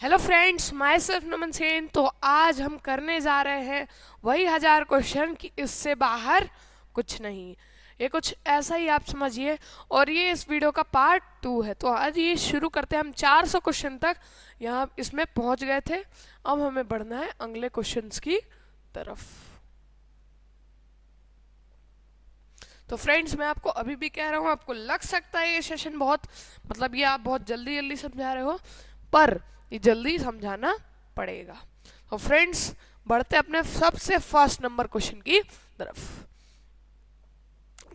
Hello friends, my self नमन सेन। तो आज हम करने जा रहे हैं वही 1000 क्वेश्चन कि इससे बाहर कुछ नहीं। ये कुछ ऐसा ही आप समझिए। और ये इस वीडियो का पार्ट 2 है। तो आज ये शुरू करते हैं। हम 400 क्वेश्चन तक यहाँ इसमें पहुँच गए थे। अब हमें बढ़ना है अगले क्वेश्चंस की तरफ। तो फ्रेंड्स, मैं आपको अभी भी कह रहा हूँ, आपको लग सकता है ये सेशन बहुत ये आप बहुत जल्दी जल्दी समझा रहे हो, पर ये जल्दी समझाना पड़ेगा। तो फ्रेंड्स, बढ़ते अपने सबसे फर्स्ट नंबर क्वेश्चन की तरफ।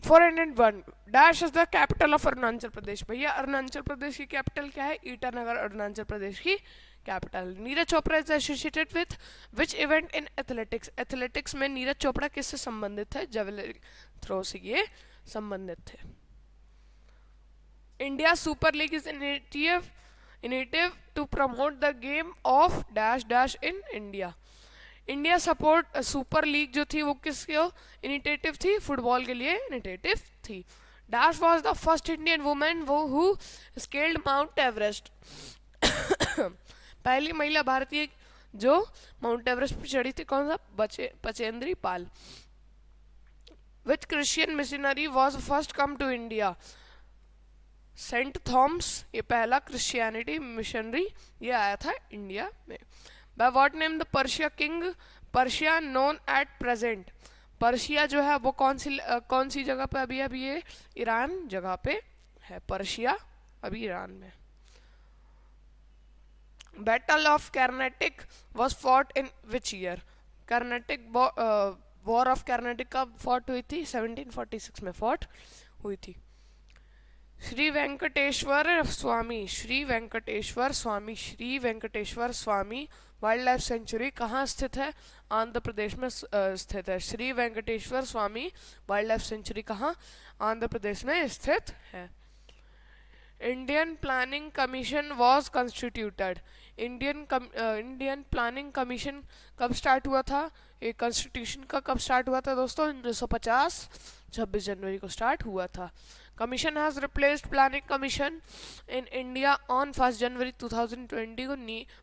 401 dash is the capital of Arunachal Pradesh. भैया, अरुणाचल प्रदेश की कैपिटल क्या है? ईटानगर अरुणाचल प्रदेश की capital. Neeraj Chopra is associated with which event in athletics. Athletics में नीरज चोपड़ा किससे संबंधित है? जेवलिन थ्रो से ये संबंधित थे। India super league is initiative to promote the game of dash dash in India. India support super league जो थी वो किसकी इनिशिएटिव थी? फुटबॉल के लिए इनिशिएटिव थी। Dash was the first Indian women वो हु स्केल्ड माउंट एवरेस्ट। पहली महिला भारतीय जो माउंट एवरेस्ट पर चढ़ी थी, कौन सा? Bachendri Pal. Which Christian missionary was first come to India? Saint Thomas, ये पहला क्रिश्चियनिटी मिशनरी ये आया था इंडिया में। By what name the Persia king Persia known at present. Persia जो है वो कौन सी जगह पे अभी ये ईरान जगह पे है। पर्शिया अभी ईरान में। Battle of Carnatic was fought in which year? Carnatic war of Carnatic कब फॉट हुई थी? 1746 में फॉट हुई थी। श्री वेंकटेश्वर स्वामी, श्री वेंकटेश्वर स्वामी, श्री वेंकटेश्वर स्वामी वाइल्ड लाइफ सेंचुरी कहाँ स्थित है? आंध्र प्रदेश में स्थित है। श्री वेंकटेश्वर स्वामी वाइल्ड लाइफ सेंचुरी कहाँ? आंध्र प्रदेश में स्थित है। Indian planning commission was constituted. Indian planning commission कब स्टार्ट हुआ था? ये कॉन्स्टिट्यूशन का कब स्टार्ट हुआ था दोस्तों? 1950 26 जनवरी को स्टार्ट हुआ था। Commission has replaced planning commission in India on 1 जनवरी 2020 को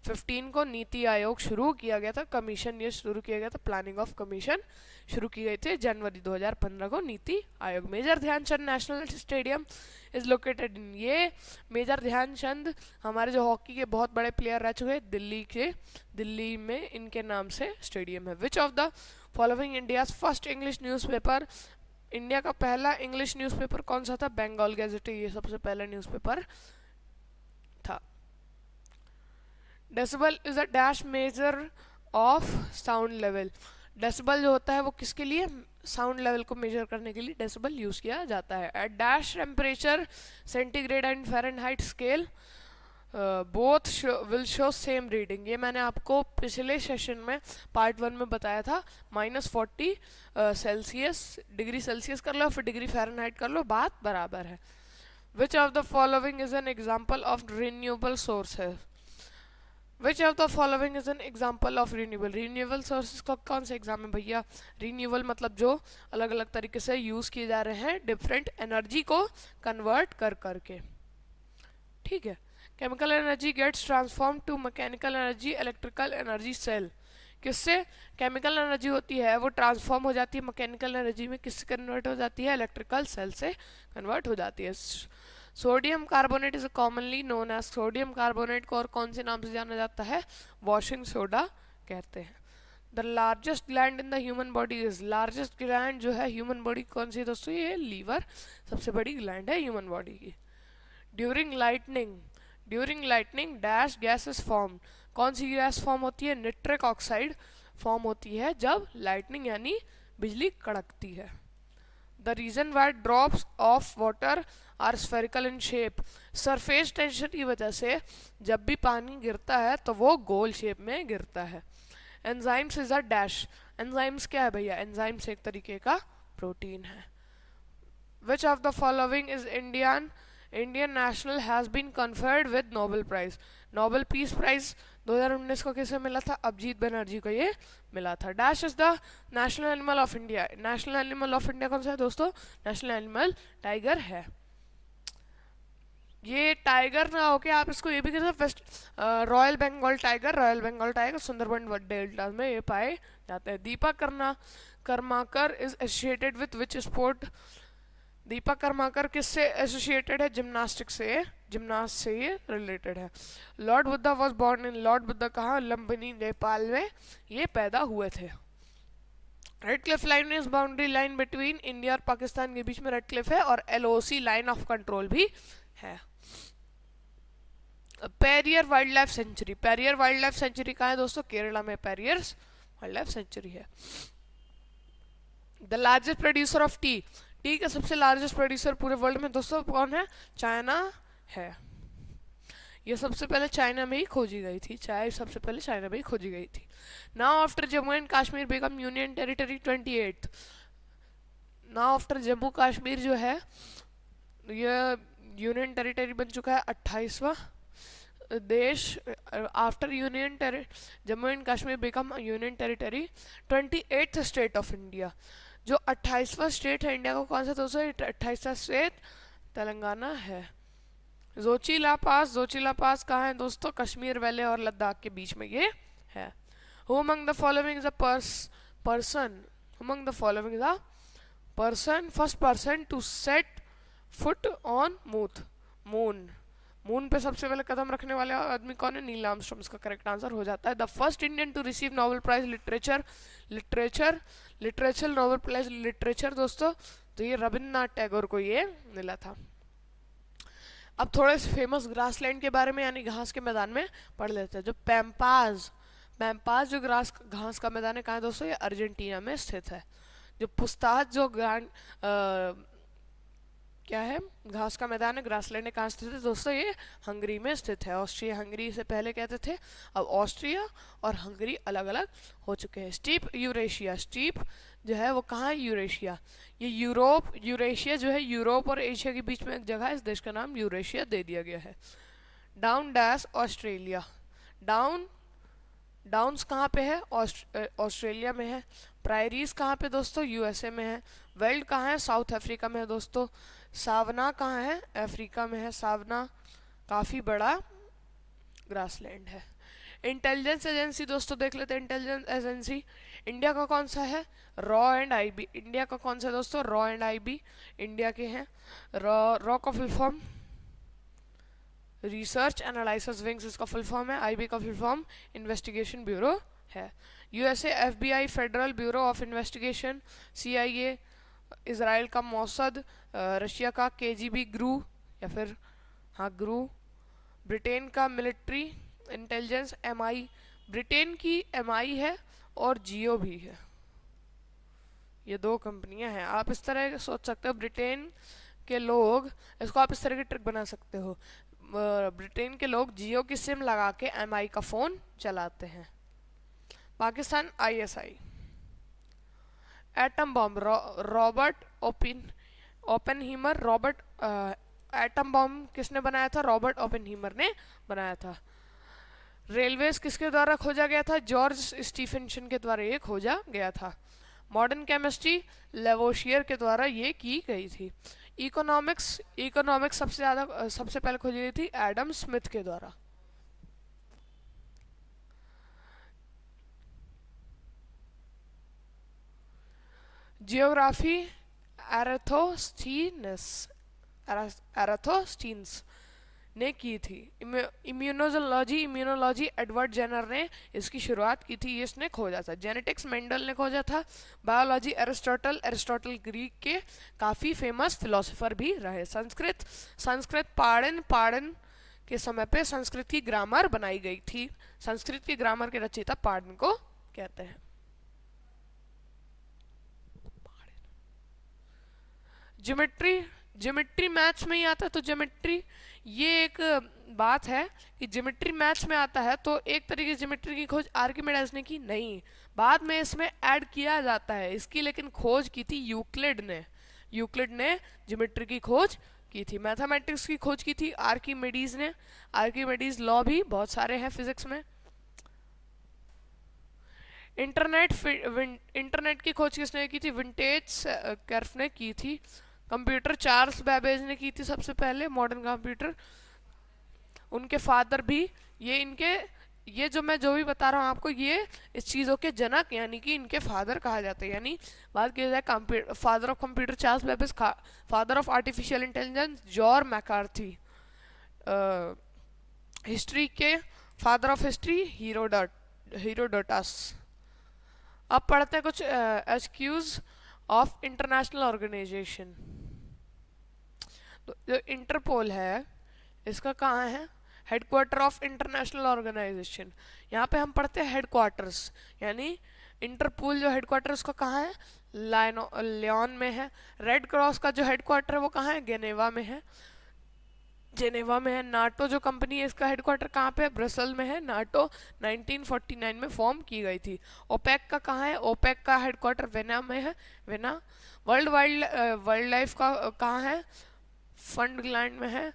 15 को नीति आयोग शुरू किया गया था। कमीशन ये शुरू किया गया था, प्लानिंग ऑफ कमीशन शुरू की गई थी जनवरी 2015 को NITI Aayog. Major Dhyan Chand national stadium is located in. ये मेजर ध्यानचंद हमारे जो हॉकी के बहुत बड़े प्लेयर रह चुके हैं, दिल्ली में इनके नाम से स्टेडियम है। Which of the following India's first English newspaper. India का पहला इंग्लिश न्यूज़पेपर कौन सा था? बंगाल गैजेट, ये सबसे पहला न्यूज़पेपर था। Decibel is a dash measure of sound level. Decibel जो होता है वो किसके लिए? साउंड लेवल को मेजर करने के लिए डेसिबल यूज किया जाता है। At dash temperature centigrade and Fahrenheit scale both will show same reading. ये मैंने आपको पिछले सेशन में पार्ट 1 में बताया था। -40 सेल्सियस, डिग्री सेल्सियस कर लो फिर डिग्री फ़ारेनहाइट कर लो, बात बराबर है। Which of the following is an example of renewable source है? Which of the following is an example of renewable sources का कौन सा एग्जाम है भैया? रिन्यूएबल मतलब जो अलग अलग तरीके से यूज किए जा रहे हैं डिफरेंट एनर्जी को कन्वर्ट कर करके। ठीक है। Chemical energy gets transform to mechanical energy electrical energy cell. किससे केमिकल एनर्जी होती है वो ट्रांसफॉर्म हो जाती है मैकेनिकल एनर्जी में, किससे कन्वर्ट हो जाती है? इलेक्ट्रिकल सेल से कन्वर्ट हो जाती है। Sodium carbonate is commonly known as. Sodium carbonate को और कौन से नाम से जाना जाता है? वॉशिंग सोडा कहते हैं। The largest gland in the human body is. Largest gland जो है ह्यूमन बॉडी कौन सी दोस्तों? ये लीवर सबसे बड़ी ग्लैंड है ह्यूमन बॉडी की। During lightning dash gas is form. कौन सी गैस फॉर्म होती है? निट्रिक ऑक्साइड फॉर्म होती है जब लाइटनिंग यानी बिजली कड़कती है। The reason why drops of water are spherical in shape. Surface tension की वजह से जब भी पानी गिरता है तो वो गोल शेप में गिरता है। Enzymes is a dash. Enzymes क्या है भैया? एंजाइम्स एक तरीके का प्रोटीन है। Which of the following is Indian national has been conferred with Nobel prize. Nobel peace prize 2019 को किसे मिला था? अभिजीत बनर्जी को ये मिला था। Dash is the national animal of India. National animal of India कौन सा है दोस्तों? नेशनल एनिमल टाइगर है। ये टाइगर ना होके आप इसको ये भी कह सकते west royal Bengal tiger, royal Bengal tiger Sundarban delta में ये पाए जाते हैं। Deepak Karmakar is associated with which sport? Deepak Karmakar किससे एसोसिएटेड है? जिम्नास्टिक से, जिम्नास्ट से ये रिलेटेड है। Lord Buddha was born in, Lord Buddha कहाँ? लंबनी नेपाल में ये पैदा हुए थे। Red Cliff line is boundary line between India और पाकिस्तान के बीच में रेड क्लिफ है, और एलओसी लाइन ऑफ कंट्रोल भी है। Periyar wild life sanctuary, Periyar wild life sanctuary कहाँ है दोस्तों? केरला में पेरियर्स वाइल्ड लाइफ सेंचुरी है। The largest producer of T, T का सबसे लार्जेस्ट प्रोड्यूसर पूरे वर्ल्ड में दोस्तों कौन है? चाइना है। ये सबसे पहले चाइना में ही खोजी गई थी, चाय सबसे पहले चाइना में ही खोजी गई थी। Now after Jammu and Kashmir become union territory 28, now after Jammu Kashmir जो है ये यूनियन टेरिटरी बन चुका है 28वां देश। After union Jammu and Kashmir become union territory 28th state of India. जो 28वां स्टेट है इंडिया का कौन सा दोस्तों? 28वां स्टेट तेलंगाना है। जोचिला पास, जोचिला पास कहाँ है दोस्तों? कश्मीर वैली और लद्दाख के बीच में ये है। Who among the following is a person, among the following is a person, first person to set foot on moon, moon पे सबसे पहले कदम रखने वाले आदमी कौन है? नील आर्मस्ट्रॉन्ग इसका करेक्ट आंसर हो जाता है। The first Indian to receive Nobel prize literature, literature Nobel prize literature दोस्तों, तो ये रविन्द्रनाथ टैगोर को ये मिला था। अब थोड़े से फेमस ग्रासलैंड के बारे में यानी घास के मैदान में पढ़ लेते हैं। जो पैम्पाज, पैम्पाज जो घास का मैदान है कहाँ है दोस्तों? ये अर्जेंटीना में स्थित है। जो पुस्ताज जो क्या है घास का मैदान है, ग्रासलैंड है, कहाँ स्थित है दोस्तों? ये हंगरी में स्थित है। ऑस्ट्रिया हंगरी से पहले कहते थे, अब ऑस्ट्रिया और हंगरी अलग अलग हो चुके हैं। स्टीप यूरेशिया, स्टीप जो है वो कहाँ है? यूरेशिया। ये यूरोप, यूरेशिया जो है यूरोप और एशिया के बीच में एक जगह है, इस देश का नाम यूरेशिया दे दिया गया है। Down dash Australia, down downs कहाँ पे है? ऑस्ट्रेलिया में है। प्रायरीज कहाँ पे दोस्तों? यूएसए में है। वेल्ड कहाँ है? साउथ अफ्रीका में है दोस्तों। सावना कहाँ है? अफ्रीका में है। सावना काफ़ी बड़ा ग्रासलैंड है। इंटेलिजेंस एजेंसी दोस्तों देख लेते हैं। इंटेलिजेंस एजेंसी इंडिया का कौन सा है? रॉ एंड आईबी, इंडिया का कौन सा है दोस्तों? रॉ एंड आईबी इंडिया के हैं। रॉ का full form research analysis wings इसका फुल फॉर्म है। आईबी का फुल फॉर्म इन्वेस्टिगेशन ब्यूरो है। USA FBI federal bureau of investigation, CIA Israel का मौसद, रशिया का केजीबी ग्रू या फिर हाँ ग्रू, ब्रिटेन का मिलिट्री इंटेलिजेंस एमआई, ब्रिटेन की एमआई है और जियो भी है। ये दो कंपनियां हैं। आप इस तरह सोच सकते हो ब्रिटेन के लोग, इसको आप इस तरह की ट्रिक बना सकते हो, ब्रिटेन के लोग जियो की सिम लगा के एमआई का फ़ोन चलाते हैं। Pakistan ISI. Atom bomb Robert Oppenheimer, Robert atom bomb किसने बनाया था? रॉबर्ट ओपेनहीमर ने बनाया था। रेलवेज किसके द्वारा खोजा गया था? जॉर्ज स्टीफेंसन के द्वारा ये खोजा गया था। मॉडर्न केमिस्ट्री लेवोशियर के द्वारा ये की गई थी। इकोनॉमिक्स, इकोनॉमिक्स सबसे पहले खोजी गई थी एडम स्मिथ के द्वारा। जियोग्राफी एराथोस्टीन्स ने की थी। इम्यूनोलॉजी एडवर्ड जेनर ने इसकी शुरुआत की थी, इसने खोजा था। जेनेटिक्स मेंडल ने खोजा था। बायोलॉजी एरिस्टोटल ग्रीक के काफ़ी फेमस फिलोसोफर भी रहे। संस्कृत पाणिन के समय पे संस्कृत की ग्रामर बनाई गई थी। संस्कृत की ग्रामर के रचयिता पाणिन को कहते हैं। ज्योमेट्री मैथ्स में ही आता है, तो ज्योमेट्री ये एक बात है कि ज्योमेट्री मैथ्स में आता है, तो एक तरीके से ज्योमेट्री की खोज आर्किमिडीज ने की नहीं, बाद में इसमें ऐड किया जाता है इसकी, लेकिन खोज की थी यूक्लिड ने। यूक्लिड ने ज्योमेट्री की खोज की थी। मैथमेटिक्स की खोज की थी आर्किमिडीज ने। आर्किमिडीज लॉ भी बहुत सारे हैं फिजिक्स में। इंटरनेट की खोज किसने की थी? विंटेज कर्फ ने की थी। कंप्यूटर चार्ल्स बैबेज ने की थी सबसे पहले, मॉडर्न कंप्यूटर। उनके फादर भी, ये जो मैं जो भी बता रहा हूँ आपको, ये इस चीज़ों के जनक यानी कि इनके फादर कहा जाता है। यानी बात की जाए computer, father of computer Charles Babbage, father of artificial intelligence George McCarthy, history के फादर ऑफ हिस्ट्री हीरोडोटस। अब पढ़ते हैं कुछ एक्सक्यूज ऑफ इंटरनेशनल ऑर्गेनाइजेशन। जो इंटरपोल है इसका कहाँ है हेडक्वार्टर ऑफ इंटरनेशनल ऑर्गेनाइजेशन। यहाँ पे हम पढ़ते हैं हेडक्वार्टर्स, यानी इंटरपोल जो हेडक्वार्टर उसका कहाँ है, लियोन में है। रेड क्रॉस का जो हेडक्वार्टर है वो कहाँ है, जेनेवा में है। नाटो जो कंपनी है इसका हेडक्वार्टर कहाँ पे है, ब्रसल में है। नाटो 1949 में फॉर्म की गई थी। ओपेक का कहाँ है, ओपेक का हेडक्वार्टर वेना में है, वेना। वर्ल्ड लाइफ का कहाँ है, फंडलैंड में है।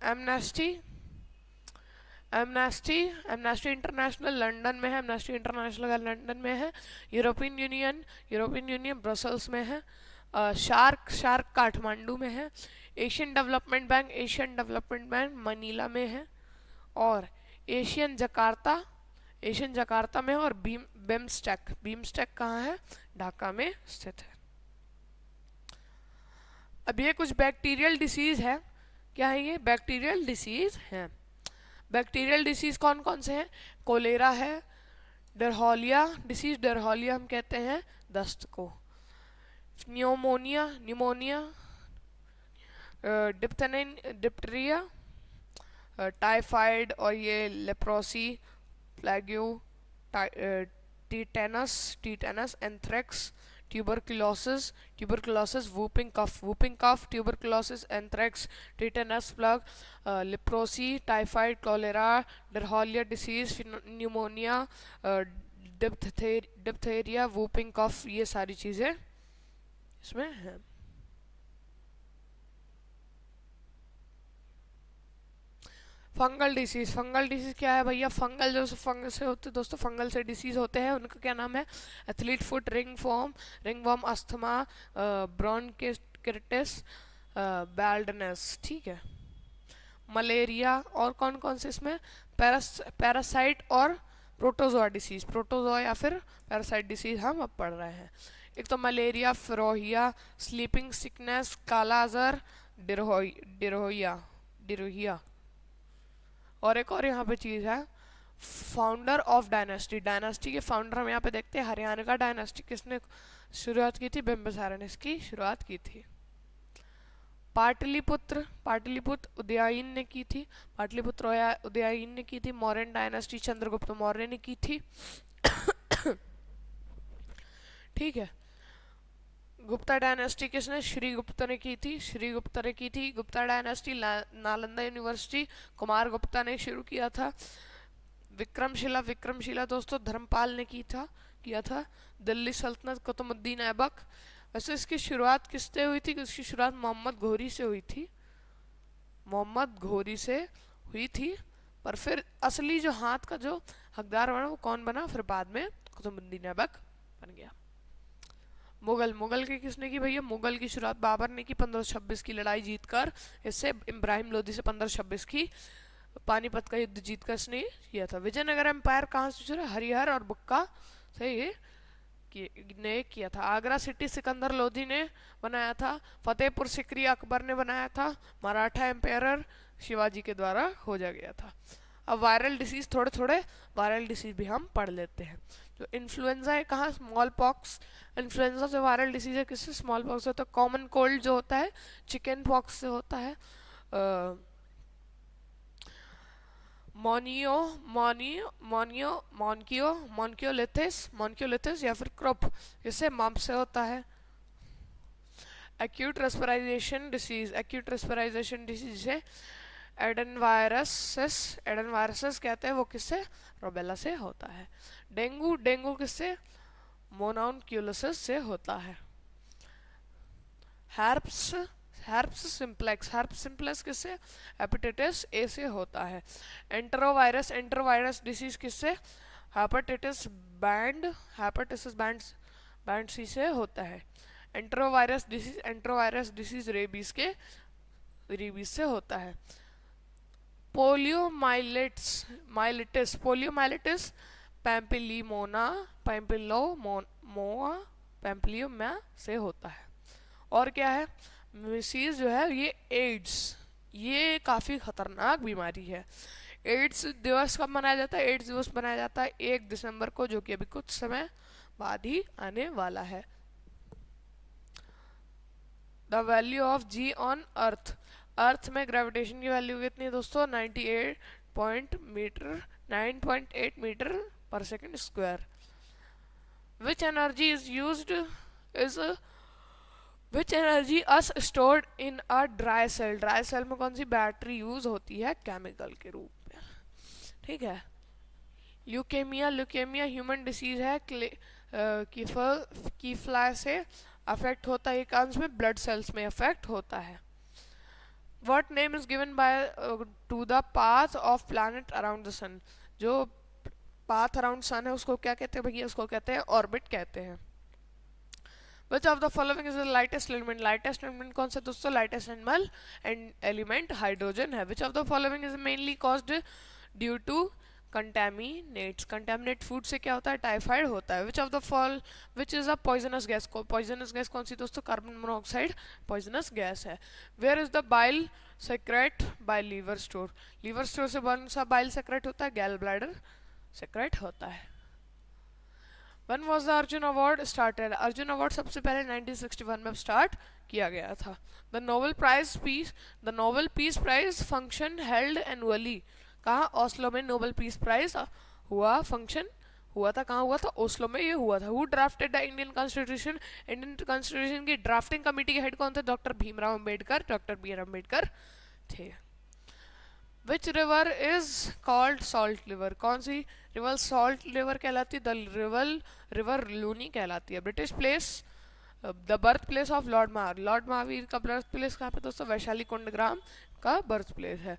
एमनेस्टी एमनेस्टी इंटरनेशनल लंदन में है, एमनेस्टी इंटरनेशनल लंदन में है। यूरोपियन यूनियन ब्रसल्स में है। शार्क काठमांडू में है। एशियन डेवलपमेंट बैंक मनीला में है। और एशियन जकार्ता में है। और बीमस्टेक कहाँ है, ढाका में स्थित है। अब ये कुछ बैक्टीरियल डिसीज है। क्या है ये, बैक्टीरियल डिसीज है। बैक्टीरियल डिसीज कौन कौन से हैं, कोलेरा है, डरहोलिया हम कहते हैं दस्त को, न्यूमोनिया, डिप्थेरिया, टाइफाइड, और ये leprosy, plague, tetanus, anthrax, tuberculosis, whooping cough, tuberculosis, anthrax, tetanus, plug, leprosy, typhoid, cholera, Derholia disease, pneumonia, diphtheria, whooping cough, ये सारी चीजें इसमें हैं। फंगल डिसीज क्या है भैया, फंगल जो फंगल से होते दोस्तों, फंगल से डिसीज होते हैं उनका क्या नाम है, athlete foot, ringworm, asthma, bronchitis, baldness. ठीक है। मलेरिया, और कौन कौन से इसमें, पैरासाइट और प्रोटोजोआ डिसीज, प्रोटोजोआ या फिर पैरासाइट डिसीज हम अब पढ़ रहे हैं। एक तो मलेरिया, फिरोहिया, स्लीपिंग सिकनेस, काला अजहर, डिरोहिया। और एक और यहाँ पे चीज है, फाउंडर ऑफ डायनेस्टी के फाउंडर हम यहाँ पे देखते हैं, हरियाणा का डायनेस्टी किसने शुरुआत की थी, बिंबिसार ने इसकी शुरुआत की थी। पाटलिपुत्र उदययन ने की थी, उदययन ने की थी। मौर्यन डायनेस्टी चंद्रगुप्त मौर्य ने की थी। ठीक है। गुप्ता डायनेस्टी किसने, श्रीगुप्त ने की थी। गुप्ता डायनेस्टी नालंदा यूनिवर्सिटी कुमार गुप्ता ने शुरू किया था। विक्रमशिला दोस्तों धर्मपाल ने किया था। दिल्ली सल्तनत कुतुबुद्दीन ऐबक। वैसे इसकी शुरुआत किससे हुई थी, इसकी शुरुआत मोहम्मद घोरी से हुई थी। पर फिर असली जो हाथ का जो हकदार बना वो कौन बना, फिर बाद में कुतुबुद्दीन ऐबक बन गया। मुगल की किसने की भैया, मुगल की शुरुआत बाबर ने की 1526 की लड़ाई जीतकर। इससे इब्राहिम लोदी से 1526 की पानीपत का युद्ध जीतकर इसने किया था। विजयनगर एम्पायर कहाँ से शुरू, हरिहर और बुक्का से ये ने किया था। आगरा सिटी सिकंदर लोधी ने बनाया था। फतेहपुर सिकरी अकबर ने बनाया था। मराठा एम्पायर शिवाजी के द्वारा खोजा गया था। अब वायरल डिसीज, थोड़े वायरल डिसीज भी हम पढ़ लेते हैं। जो इन्फ्लुएंजा है कहाँ, स्मॉल पॉक्स, इन्फ्लुएंजा जो वायरल डिसीज है किससे, स्मॉल पॉक्स होता है। कॉमन कोल्ड जो होता है चिकन पॉक्स से होता है। मोनक्योलिथिस या फिर क्रॉप, इससे मम्प से होता है। एक्यूट रेस्पिरेशन डिसीज है एडेनवायरस कहते हैं, वो किससे, रोबेला से होता है। डेंगू किससे, मोनोनक्यूलोसिस से होता है। हर्प्स सिंप्लेक्स किससे, हेपेटाइटिस ए से होता है। एंटरोवायरस डिसीज किससे, हेपेटाइटिस बैंड सी से होता है। एंट्रोवायरस डिसीज रेबीज से होता है। पोलियोमाइलिटिस पैम्पिलियोमा से होता है। और क्या है, मिसीज जो है ये एड्स, ये काफ़ी खतरनाक बीमारी है। एड्स दिवस कब मनाया जाता है? एड्स दिवस मनाया जाता है 1 दिसंबर को, जो कि अभी कुछ समय बाद ही आने वाला है। The value of g on earth, earth में ग्रेविटेशन की वैल्यू कितनी है दोस्तों? 9.8 metre per second square. Which energy is used is which energy as stored in a dry cell, dry cell में कौन सी बैटरी यूज होती है केमिकल के रूप में? ठीक है। ल्यूकेमिया ह्यूमन डिसीज है, कीफ्लाई से अफेक्ट होता है, एक अंश में ब्लड सेल्स में अफेक्ट होता है। What name is given by to the path of planet around the sun, जो पाथ अराउंड सन है उसको क्या कहते हैं भैया? उसको कहते हैं ऑर्बिट कहते हैं। Which of the following is the lightest element? lightest element कौन सा दोस्तों? lightest animal and element hydrogen है। Which of the following is mainly caused due to contaminates? contaminate food से क्या होता है? टाइफाइड होता है। Which of the which is a poisonous gas? poisonous gas कौन सी दोस्तों? कार्बन मोनोऑक्साइड poisonous gas है। Where is the bile secrete by liver store? liver store से कौन सा bile secrete होता है? gall bladder secrete होता है। When was the Arjuna award started? Arjuna award सबसे पहले 1961 में स्टार्ट किया गया था। The Nobel peace prize function held annually, कहाँ? ओस्लो में नोबेल पीस प्राइज हुआ, फंक्शन हुआ था, कहाँ हुआ था? ओस्लो में ये हुआ था। Who drafted the Indian constitution? Indian constitution की ड्राफ्टिंग कमेटी के हेड कौन थे? Doctor Bhimrao Ambedkar, doctor B R Ambedkar थे। Which river is called salt river? कौन सी रिवर सॉल्ट रिवर कहलाती है? द रिवर लूनी कहलाती है। British place, the birth place of Lord Mahavir का बर्थ प्लेस कहाँ पे दोस्तों? वैशाली कुंडग्राम का बर्थ प्लेस है।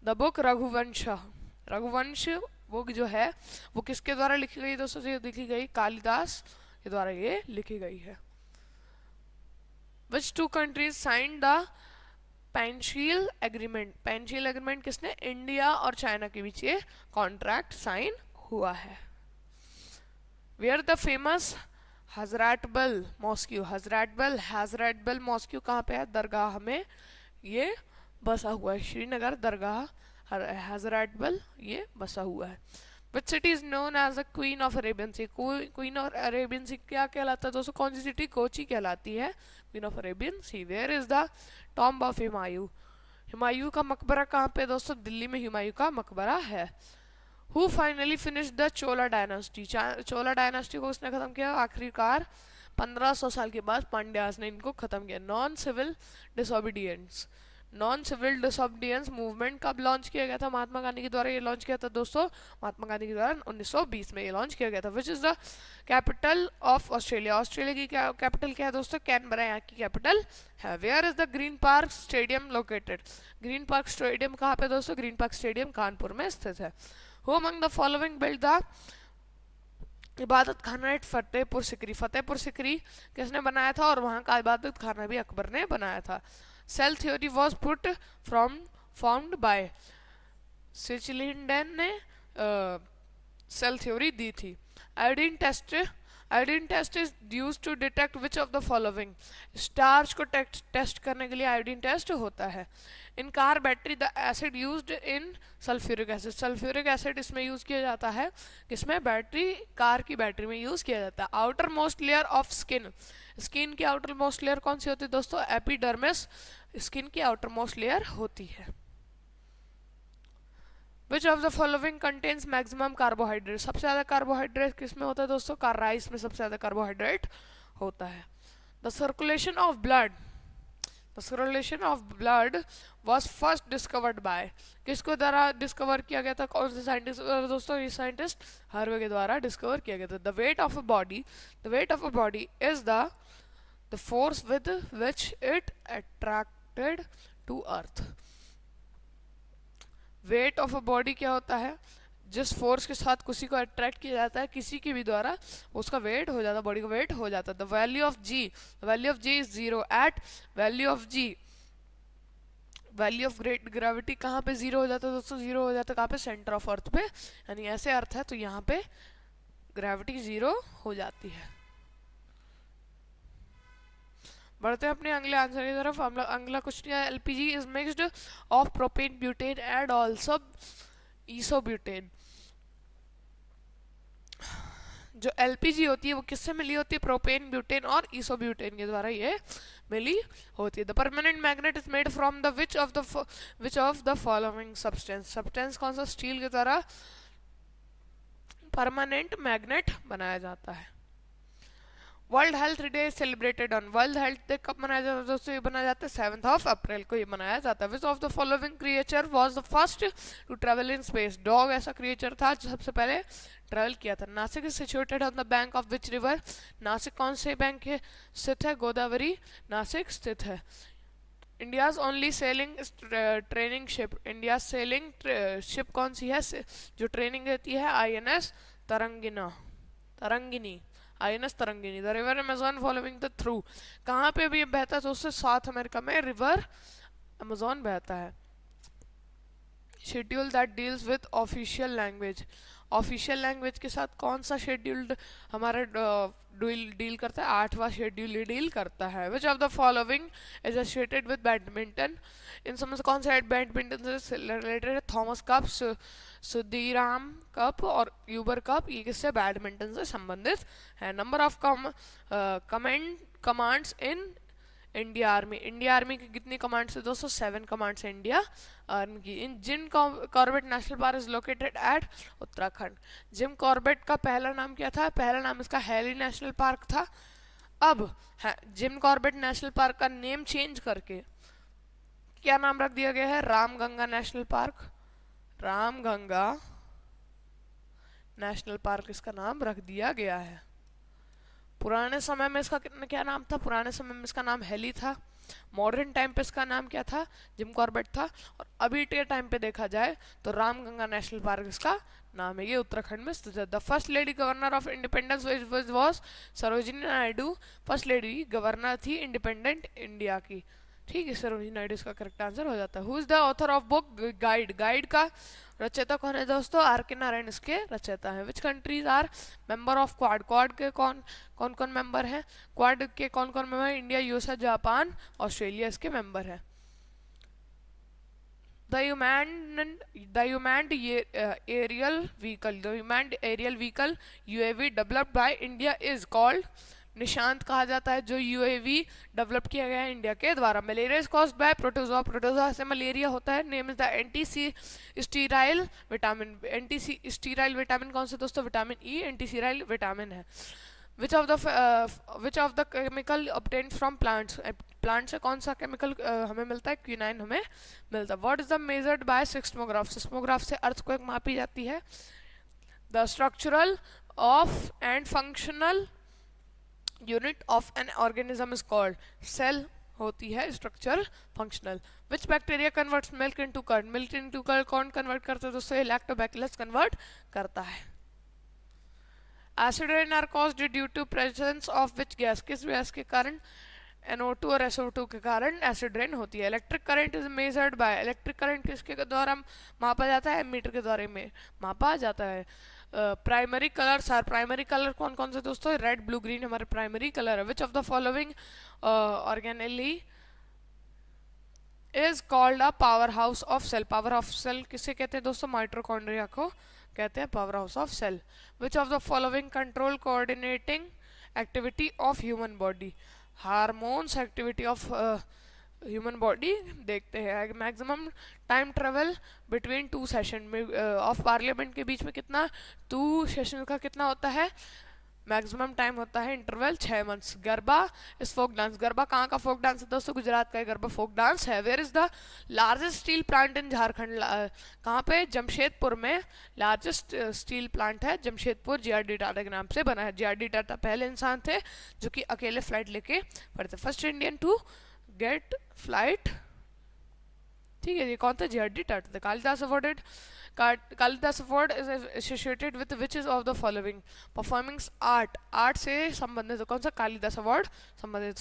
द बुक रघुवंश बुक जो है वो किसके द्वारा लिखी गई दोस्तों? ये लिखी गई कालिदास के द्वारा ये लिखी गई है। Which two countries signed the Panchsheel agreement किसने? इंडिया और चाइना के बीच ये कॉन्ट्रैक्ट साइन हुआ है। Where the famous Hazratbal mosque कहाँ पे है? दरगाह में ये बसा हुआ है, श्रीनगर दरगाह हजरतबल ये बसा हुआ है। Which city is known as the queen of Arabian sea? Queen of Arabian sea क्या कहलाता है दोस्तों? कौन सी सिटी? कोची कहलाती है queen of Arabian sea. Where is the tomb of Humayun का मकबरा कहाँ पे दोस्तों? दिल्ली में हुमायूं का मकबरा है। Who finally finish the Chola dynasty? Chola dynasty को उसने खत्म किया आखिरकार 1500 साल के बाद पांड्यास ने इनको खत्म किया। नॉन सिविल डिसोबीडियंस मूवमेंट कब लॉन्च किया गया था? महात्मा गांधी के द्वारा ये लॉन्च किया था दोस्तों, महात्मा गांधी के द्वारा 1920 में ये लॉन्च किया गया था। Which is the capital of Australia? Australia की कैपिटल क्या है दोस्तों? कैनबरा यहाँ की कैपिटल है। Where is the Green Park stadium located? Green Park stadium कहाँ पे दोस्तों? ग्रीन पार्क स्टेडियम कानपुर में स्थित है। Who among the following build the इबादत खाना एट फतेहपुर सिकरी? फतेहपुर सिकरी किसने बनाया था? और वहाँ का इबादत खाना भी अकबर ने बनाया था। Cell theory was put formed by Schleiden ने सेल थ्योरी दी थी। Iodine test is used to detect which of the following? Starch को टेस्ट करने के लिए आयोडीन टेस्ट होता है। In car battery the acid used in sulphuric acid इसमें यूज किया जाता है, किसमें? बैटरी, कार की बैटरी में यूज किया जाता है। Outermost layer of skin की आउटर मोस्ट लेयर कौन सी होती है दोस्तों? एपिडर्मिस स्किन की आउटर मोस्ट लेयर होती है। Which of the following contains maximum carbohydrate? सबसे ज्यादा कार्बोहाइड्रेट किसमें होता है दोस्तों? राइस में सबसे ज्यादा कार्बोहाइड्रेट होता है। The circulation of blood was first discovered by? किसको द्वारा डिस्कवर किया गया था? कौन से साइंटिस्ट दोस्तों? ये साइंटिस्ट हार्वे के द्वारा डिस्कवर किया गया था। The weight of a body is the force with which it attracted to earth. Weight of a body क्या होता है? जिस फोर्स के साथ किसी को अट्रैक्ट किया जाता है किसी के भी द्वारा, उसका वेट हो जाता है, बॉडी का वेट हो जाता है। The value of g is 0 at value of great gravity कहाँ पे जीरो हो जाता है दोस्तों? जीरो हो जाता है कहाँ पे? सेंटर ऑफ अर्थ पे, यानी ऐसे अर्थ है तो यहाँ पे ग्रेविटी जीरो हो जाती है। बढ़ते हैं अपने अगले आंसर की तरफ। अगला क्वेश्चन है, LPG is mixed of propane butane and also isobutane. जो एलपीजी होती है वो किससे मिली होती है? प्रोपेन, ब्यूटेन और ईसोब्यूटेन के द्वारा ये मिली होती है। The permanent magnet is made from the which of the following substance कौन सा स्टील के द्वारा परमानेंट मैग्नेट बनाया जाता है? World health day celebrated on, world health day कब मनाया जाता है दोस्तों? ये मनाया जाता है 7 अप्रैल को ये मनाया जाता है। Which of the following creature was the first to travel in space? Dog ऐसा क्रिएचर था जो सबसे पहले ट्रेवल किया था। Nashik is situated on the bank of which river? Nashik कौन से बैंक के स्थित है? गोदावरी नासिक स्थित है। India's only selling training ship, India selling ship कौन सी है जो ट्रेनिंग देती है? INS Tarangini, INS Tarangini. The river Amazon following the through, कहाँ पे भी बहता है? तो उससे साउथ अमेरिका में रिवर अमेजोन बहता है। Schedule that deals with official language, official language के साथ कौन सा शेड्यूल्ड हमारा डील करता है? 8वां शेड्यूल डील करता है। Which of the following is associated with badminton? इन सब में से कौन सा बैडमिंटन से रिलेटेड है? थॉमस कप, सुदीराम कप और यूबर कप, ये किससे? बैडमिंटन से संबंधित है। Number of commands in India army, India army की कितनी कमांड्स है दोस्तों? 7 कमांड्स है इंडिया आर्मी की। इन Jim Corbett national park is located eight Uttarakhand. Jim Corbett का पहला नाम क्या था? पहला नाम इसका हेली नेशनल पार्क था। अब जिम कॉर्बेट नेशनल पार्क का नेम चेंज करके क्या नाम रख दिया गया है? Ramganga national park, Ramganga national park इसका नाम रख दिया गया है। पुराने समय में इसका क्या नाम था? पुराने समय में इसका नाम हेली था। मॉडर्न टाइम पे इसका नाम क्या था? जिम कॉर्बेट था। और अभी के टाइम पे देखा जाए तो रामगंगा नेशनल पार्क इसका नाम है। ये उत्तराखंड में स्थित है। The first lady governor of independence was Sarojini Naidu. First lady governor थी इंडिपेंडेंट इंडिया की। ठीक है, सरोजिनी नायडू इसका करेक्ट आंसर हो जाता है। Who is the author of book guide? Guide का रचयिता कौन है दोस्तों? RK नारायण इसके रचयिता हैं। Which countries are member of Quad? Quad के कौन कौन मेंबर हैं? क्वाड के कौन कौन मेंबर हैं? इंडिया, USA, जापान, ऑस्ट्रेलिया इसके मेंबर हैं। The unmanned aerial vehicle UAV developed by India is called, Nishant कहा जाता है जो UAV डेवलप किया गया है इंडिया के द्वारा। Malaria is caused bye protozoa, protozoa से मलेरिया होता है। Name is the anti vitamin. Anti vitamin कौन सा दोस्तों? विटामिन E एंटी विटामिन है। Which of the chemical obtained from plants? Plant से कौन सा केमिकल हमें मिलता है? क्विनाइन हमें मिलता है। What is the measured by seismograph? Seismograph से अर्थक्वेक मापी जाती है। The structural of and functional unit of an organism is called, cell होती है structure functional. Which bacteria converts milk into curd? Milk into curd कौन convert करता है दोस्तों? लैक्टोबैसिलस कन्वर्ट करता है। Acid rain are caused due to presence of which gas? किस gas के कारण? NO2 और SO2 के कारण एसिड रेन होती है। Electric current is measured by, electric current किसके द्वारा मापा जाता है? मीटर के द्वारा में मापा जाता है। Primary colours are, primary colour कौन कौन से दोस्तों? रेड, ब्लू, ग्रीन हमारे प्राइमरी कलर है। Which of the following organelle is called a power house of cell? Power house cell किसे कहते हैं दोस्तों? माइटोकॉन्ड्रिया को कहते हैं power house of cell. Which of the following control coordinating activity of human body? Hormones activity of human body देखते हैं। Maximum time travel between 2 session में ऑफ पार्लियामेंट के बीच में कितना? 2 सेशन का कितना होता है? मैक्सिमम टाइम होता है इंटरवल 6 मंथ्स। गरबा इस फोक डांस, गरबा कहाँ का फोक डांस है दोस्तों? गुजरात का गरबा फोक डांस है। Where is the largest steel plant in Jharkhand? कहाँ पे? जमशेदपुर में लार्जेस्ट स्टील प्लांट है जमशेदपुर। JRD टाटा के नाम से बना है। JRD टाटा पहले इंसान थे जो कि अकेले फ्लाइट लेके पड़े थे। First Indian to get flight ठीक है, ये कौन था? जीआरडी टाटा था। Kalidas awarded, Kalidas award is associated with which is of the following performing art, art से संबंधित कौन सा कालिदास अवार्ड संबंधित?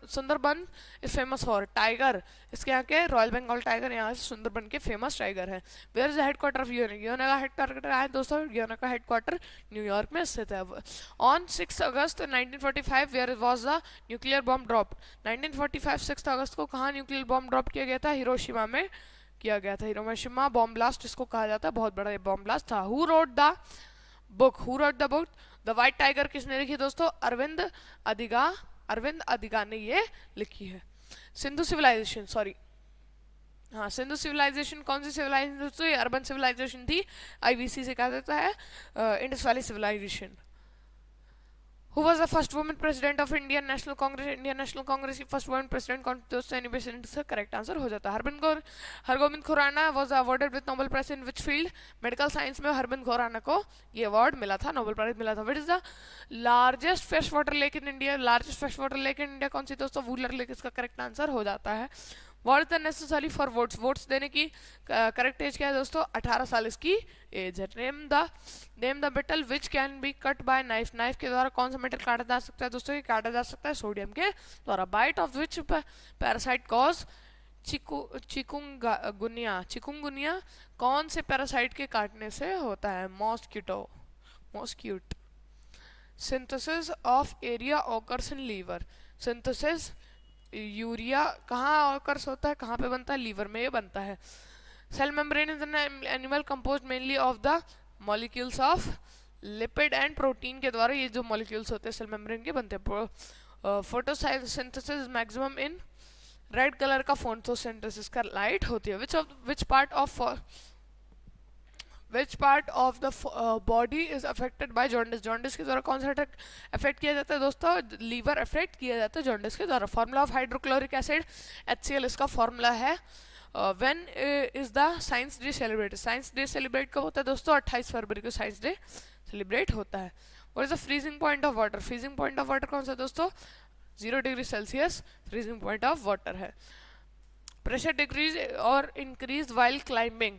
Sundarban is famous for tiger, इसके यहाँ के रॉयल बंगाल टाइगर, यहाँ से सुंदरबन के फेमस टाइगर है। Where is the headquarter of UN? UN का हेडक्वार्टर है दोस्तों, यूएन का हेडक्वार्टर न्यूयॉर्क में स्थित है। On 6 August 1945 where was the nuclear bomb drop? 1945 6 अगस्त को कहाँ न्यूक्लियर बॉम्ब ड्रॉप किया गया था? हिरोशिमा में किया गया था। हिरोशिमा बॉम्ब ब्लास्ट इसको कहा जाता है, बहुत बड़ा ये बॉम्ब ब्लास्ट था। Who wrote the book? Who wrote the book the white tiger किसने लिखी दोस्तों? अरविंद अधिगा, अरविंद अधिगा ने ये लिखी है। सिंधु सिविलाइजेशन, सॉरी हाँ, सिंधु सिविलाइजेशन कौन सी सिविलाइजेशन दोस्तों? ये अर्बन सिविलाइजेशन थी, आईवीसी से कहा जाता है Indus valley civilisation. Who was the first woman president of Indian National Congress? Indian National Congress की first woman president कौन? दोस्तों एनी बेसिडेंट से करेक्ट आंसर हो जाता है। Hargobind Khorana was awarded with Nobel Prize in which field? Medical science में हरगोविंद खुराना को ये अवार्ड मिला था, नोबेल प्राइज मिला था। What is the largest fresh water lake in India? Largest fresh water lake in India कौन सी दोस्तों? वुलर लेक इसका करेक्ट आंसर हो जाता है। What is the necessary for votes? Votes देने की करेक्ट एज क्या है दोस्तों? 18 साल इसकी एज है। Name the metal which can be cut by knife? Knife के द्वारा कौन सा मेटल काटा जा सकता है दोस्तों? ये काटा जा सकता है सोडियम के द्वारा। Bite of which parasite cause chikungunya? Chikungunya कौन से पैरासाइट के काटने से होता है? Mosquito. Synthesis of urea occurs in liver? Synthesis urea कहाँ ऑकर्स होता है, कहाँ पे बनता है? लीवर में ये बनता है। Cell membrane is an animal composed mainly of the molecules of lipid and protein के द्वारा ये जो मॉलिक्यूल्स होते हैं सेल मेम्ब्रेन के बनते हैं। Photosynthesis maximum in red colour का फोटोसिंथेसिस का लाइट होती है। Which part of the body is affected bye jaundice? Jaundice के द्वारा कौन सा अफेक्ट किया जाता है दोस्तों? लीवर अफेक्ट किया जाता है जॉन्डिस के द्वारा। Formula of hydrochloric acid HCl इसका फॉर्मूला है। When is the science day celebrate? Science day celebrate कब होता है दोस्तों? 28 फरवरी को साइंस डे सेलिब्रेट होता है। What is the freezing point of water? Freezing point of water कौन सा दोस्तों? 0 degree Celsius freezing point of water है। प्रेशर डिक्रीज और increase while climbing?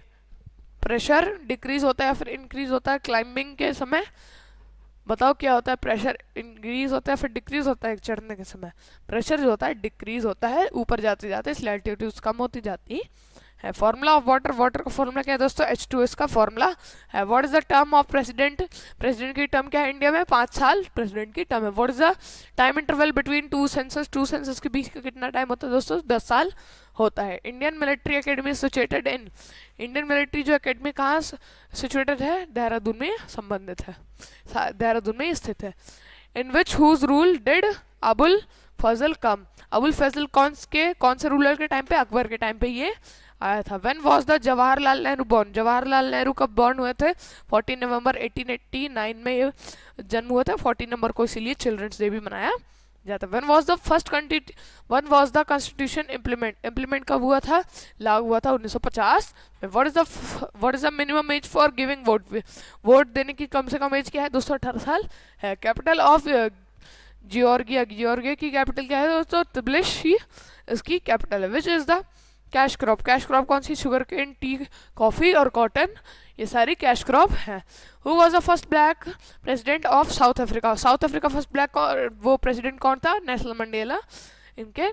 Pressure decrease होता है या फिर इंक्रीज होता है क्लाइंबिंग के समय? बताओ क्या होता है? प्रेशर इंक्रीज होता है फिर डिक्रीज होता है चढ़ने के समय? प्रेशर जो होता है डिक्रीज होता है, ऊपर जाते जाते इसलिए एल्टीट्यूड कम होती जाती है। Formula of water? वाटर का फॉर्मूला क्या है दोस्तों? H2 इसका फॉर्मूला है। What is the term of president? President की टर्म क्या है इंडिया में? 5 साल प्रेसिडेंट की टर्म है। What is the time interval between two census? Two census के बीच का कितना टाइम होता है दोस्तों? 10 साल होता है। Indian military academy situated in? Indian military जो अकेडमी कहाँ सिचुएटेड है? देहरादून में संबंधित है, देहरादून में स्थित है। In which whose rule did Abul Fazal come? Abul Fazal कौन से रूलर के टाइम पे? अकबर के टाइम पे ये आया था। When was the Jawaharlal Nehru born? Jawaharlal Nehru कब बॉर्न हुए थे? 14 नवंबर 1889 में ये जन्म हुआ था। 14 नवंबर को इसीलिए चिल्ड्रंस डे भी मनाया जाता है। When was the constitution implement कब हुआ था? लागू हुआ था 1950 में। What is the minimum as for giving vote? Vote देने की कम से कम एज क्या है दोस्तों? 18 साल है। Capital of जियोर्गिया? जियोर्गिया की कैपिटल क्या है दोस्तों? त्बिलिसी इसकी कैपिटल है। Which is the cash crop? Cash crop कौन सी? शुगर केन, टी, कॉफी और कॉटन, ये सारी कैश क्रॉप हैं। Who was the first black president of south Africa? South Africa first black वो प्रेसिडेंट कौन था? नेल्सन मंडेला इनके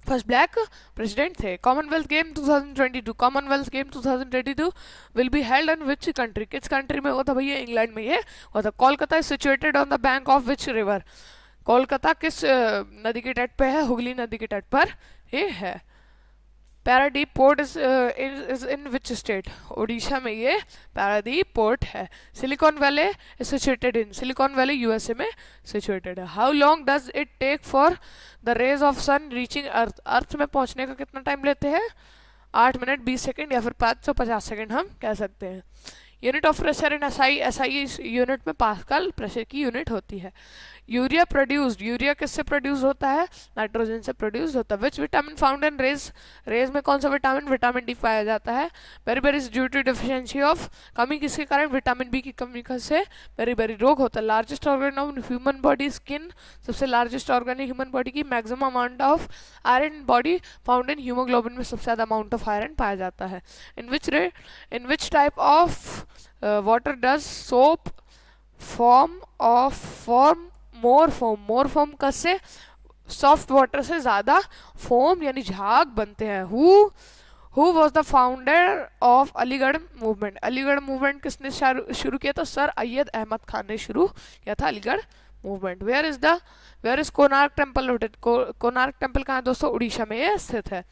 फर्स्ट ब्लैक प्रेसिडेंट थे। Commonwealth game 2022? Commonwealth game 2022 will be held in which country? किस country में हुआ था भैया? इंग्लैंड में ये हुआ था। Kolkata is situated on the bank of which river? Kolkata किस नदी के तट पे है? हुगली नदी के तट पर ये है। Paradip port is in which state? Odisha में ये पैरादीप पोर्ट है। Silicon valley is situated in? Silicon valley USA में सिचुएटेड है। How long does it take for the rays of sun reaching earth? Earth में पहुंचने का कितना टाइम लेते हैं? 8 मिनट 20 सेकेंड या फिर 550 सेकेंड हम कह सकते हैं। Unit of pressure in SI, SI इस यूनिट में पास्कल प्रेशर की यूनिट होती है। यूरिया प्रोड्यूस्ड, यूरिया किससे प्रोड्यूस होता है? नाइट्रोजन से प्रोड्यूस होता है। Which vitamin found in rays, rays में कौन सा विटामिन? विटामिन डी पाया जाता है। Beri is due to deficiency of, कमी किसके कारण? विटामिन बी की कमी से बेरी रोग होता है। Largest organ of human body skin, सबसे लार्जेस्ट ऑर्गन है ह्यूमन बॉडी की। Maximum amount of iron body found in haemoglobin में सबसे ज्यादा अमाउंट ऑफ आयरन पाया जाता है। In which type of water does soap form more foam कैसे? सॉफ्ट वाटर से ज्यादा फोम यानी झाग बनते हैं। Who was the founder of Aligarh movement, Aligarh movement किसने शुरू किया था? सर अय्यद अहमद खान ने शुरू किया था Aligarh movement. Where is Konark temple located, Konark temple कहाँ है दोस्तों? उड़ीसा में ये स्थित है।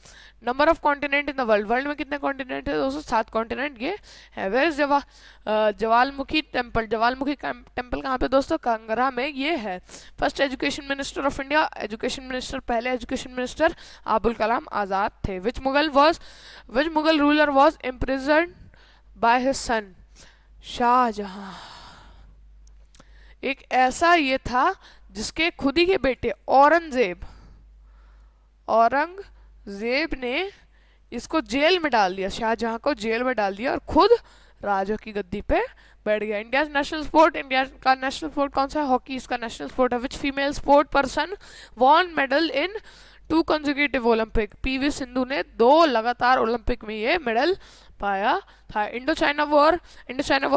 Number of continent in the world, world में कितने कॉन्टिनेंट है दोस्तों? 7 कॉन्टिनेंट ये है। Where is Jwalamukhi temple, Jwalamukhi temple कहाँ पे दोस्तों? कांगड़ा में ये है। First education minister of India, education minister, पहले एजुकेशन मिनिस्टर अबुल कलाम आजाद थे। Which Mughal ruler was imprisoned by his son? Shahjahan. एक ऐसा ये था जिसके खुद ही के बेटे औरंगजेब ने इसको जेल में डाल दिया, शाहजहां को जेल में डाल दिया और खुद राजा की गद्दी पे बैठ गया। इंडिया नेशनल स्पोर्ट, इंडिया का नेशनल स्पोर्ट कौन सा है? हॉकी इसका नेशनल स्पोर्ट है। Which female sport person won medal in 2 consecutive Olympic? PV Sindhu ने 2 लगातार ओलंपिक में ये मेडल पाया था। इंडो चाइना वॉर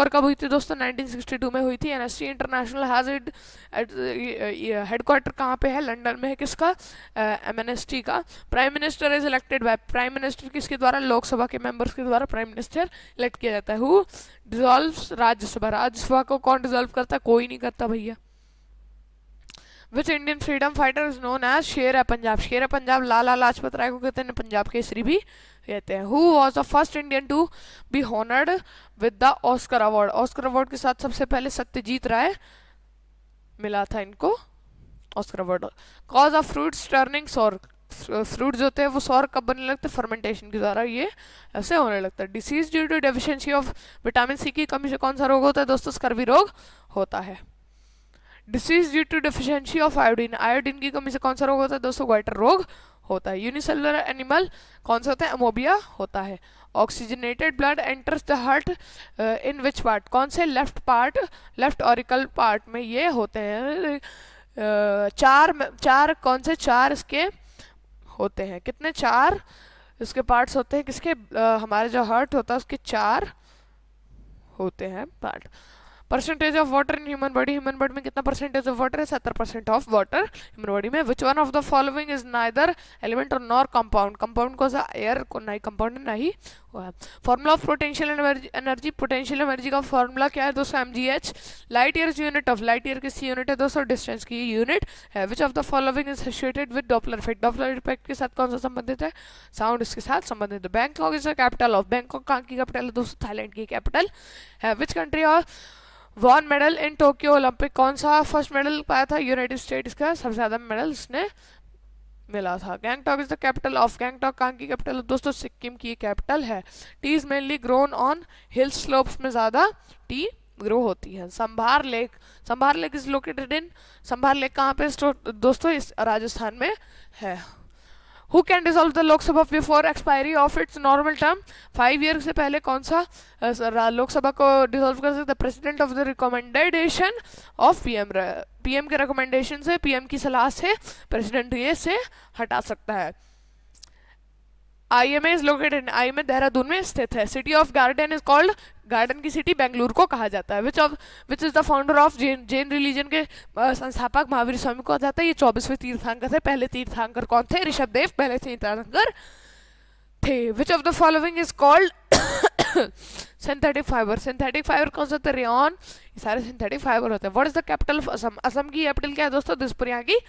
कब हुई थी दोस्तों? 1962 में हुई थी। Amnesty international has it headquarter कहाँ पे है? लंदन में है। किसका? एमनेस्टी का। Prime minister is elected by, prime minister किसके द्वारा? लोकसभा के मेंबर्स के द्वारा प्राइम मिनिस्टर इलेक्ट किया जाता है। हु डिसॉल्व्स राज्यसभा, राज्यसभा को कौन डिसॉल्व करता है? कोई नहीं करता भैया। Which Indian freedom fighter is known as शेर है पंजाब, शेर है पंजाब लाला लाजपत राय को कहते हैं पंजाब केसरी भी कहते हैं। Who was the first Indian to be honoured with the Oscar award, Oscar award के साथ सबसे पहले सत्यजीत राय मिला था इनको Oscar award. Cause of fruits turning sour, fruit जो होते हैं वो सौर कब बनने लगते हैं? फर्मेंटेशन के द्वारा ये ऐसे होने लगता है। Disease due to deficiency of vitamin C की कमी से कौन सा रोग होता है दोस्तों? स्कर्वी रोग होता है। Disease due to deficiency of iodine, iodine की कमी से कौन सा रोग होता है दोस्तों? गोइटर रोग होता है। यूनिसेलुलर एनिमल कौन सा होता है? अमोबिया होता है। Oxygenated blood enters the heart in which part, कौन से left part, left auricle part में ये होते हैं। चार कौन से 4 इसके होते हैं? कितने? 4 इसके पार्ट्स होते हैं किसके? हमारे जो हार्ट होता है उसके 4 होते हैं part. Percentage of water in human body, human body में कितना परसेंटेज ऑफ वाटर है? 70% ऑफ वाटर ह्यूमन बॉडी में। Which one of the following is neither element और नॉर कंपाउंड, कंपाउंड को सा एयर को नहीं कंपाउंड है नहीं वो है। Formula of potential energy, potential energy का फॉर्मूला क्या है दोस्तों? mgh। Light year unit of, light year किसकी यूनिट है दोस्तों? डिस्टेंस की यूनिट है। Which of the following is associated with Doppler effect, Doppler effect के साथ कौन सा संबंधित है? साउंड इसके साथ संबंधित है। Bangkok is the capital of, Bangkok कहाँ की कैपिटल है दोस्तों? थाईलैंड की कैपिटल है। विच कंट्री और won medal in Tokyo Olympic, कौन सा फर्स्ट मेडल पाया था? यूनाइटेड स्टेट्स का सबसे ज्यादा मेडल इसने मिला था। Gangtok is the capital of, Gangtok कहाँ की कैपिटल है दोस्तों? सिक्किम की कैपिटल है। T is mainly grown on hill slopes में ज्यादा टी ग्रो होती है। संभार लेक इज लोकेटेड इन, संभार लेक कहाँ पे दोस्तों? इस राजस्थान में है। Who can dissolve the Lok Sabha before expiry of its normal term, 5 year से पहले कौन सा लोकसभा को डिसॉल्व कर सकता है? President of the recommendation of PM, PM के रिकमेंडेशन से, पीएम की सलाह से प्रेसिडेंट ये से हटा सकता है। IMA is located, IMA Dehradun में स्थित है। City of garden is called, garden की सिटी बेंगलुरु को कहा जाता है। Which is the founder of Jain religion के संस्थापक महावीर स्वामी को जाता है। ये 24वें तीर्थंकर थे। पहले तीर्थंकर कौन थे? ऋषभदेव पहले तीर्थंकर थे। विच of the following is called synthetic fibre, synthetic fibre कौन सा होता है? रेयन, ये सारे सिंथेटिक फाइबर होते हैं। What is the capital of Assam, Assam की कैपिटल क्या है दोस्तों? दिसपुर यहाँ की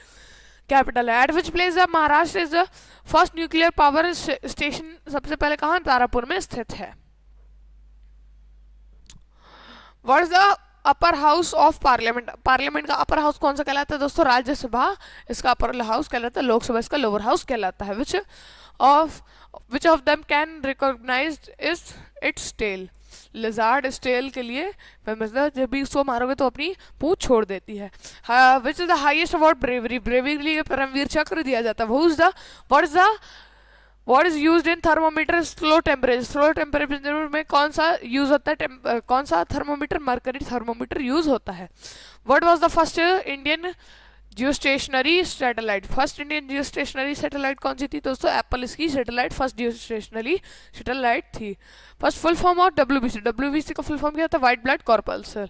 कैपिटल है। Eight which place the Maharashtra is the first nuclear power station, सबसे पहले कहाँ? तारापुर में स्थित है। What is the upper house of parliament, parliament का अपर हाउस कौन सा कहलाता है दोस्तों? राज्यसभा इसका अपर हाउस कहलाता है, लोकसभा इसका लोअर हाउस कहलाता है। Which of them can recognised is its tail, lizard स्टेल के लिए फेमस है, जब भी उसको मारोगे तो अपनी पूंछ छोड़ देती है। Which is the highest award bravery, bravery के लिए परमवीर चक्र दिया जाता है। What is used in thermometer slow temperature, slow temperature में कौन सा यूज होता है, कौन सा थर्मोमीटर, मरकरी थर्मोमीटर यूज होता है। What was the first Indian geostationary satellite, first Indian geostationary satellite कौन सी थी दोस्तों, एप्पल इसकी सैटेलाइट फर्स्ट जियोस्टेशनरी सैटेलाइट थी। First full form of WBC, WBC का फुल फॉर्म क्या था, white blood corpuscle.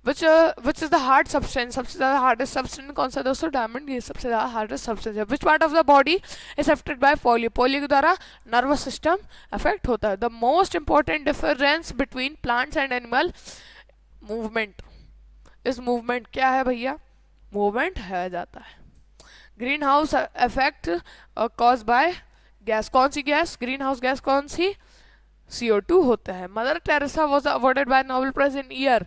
Which is the hard substance, सबसे ज्यादा हार्डेस्ट सब्सटेंस कौन सा दोस्तों, डायमंड, ये सबसे ज्यादा हार्डेस्ट सब्सटेंस है। Which part of the body is affected by polio, polio के द्वारा नर्वस सिस्टम अफेक्ट होता है। The most important difference between plants and animal, movement. इस मूवमेंट क्या है भैया, मूवमेंट है जाता है। Green house effect cause by gas, कौन सी गैस, ग्रीन हाउस गैस कौन सी, CO2 होता है। Mother Teresa was awarded by Nobel prize in year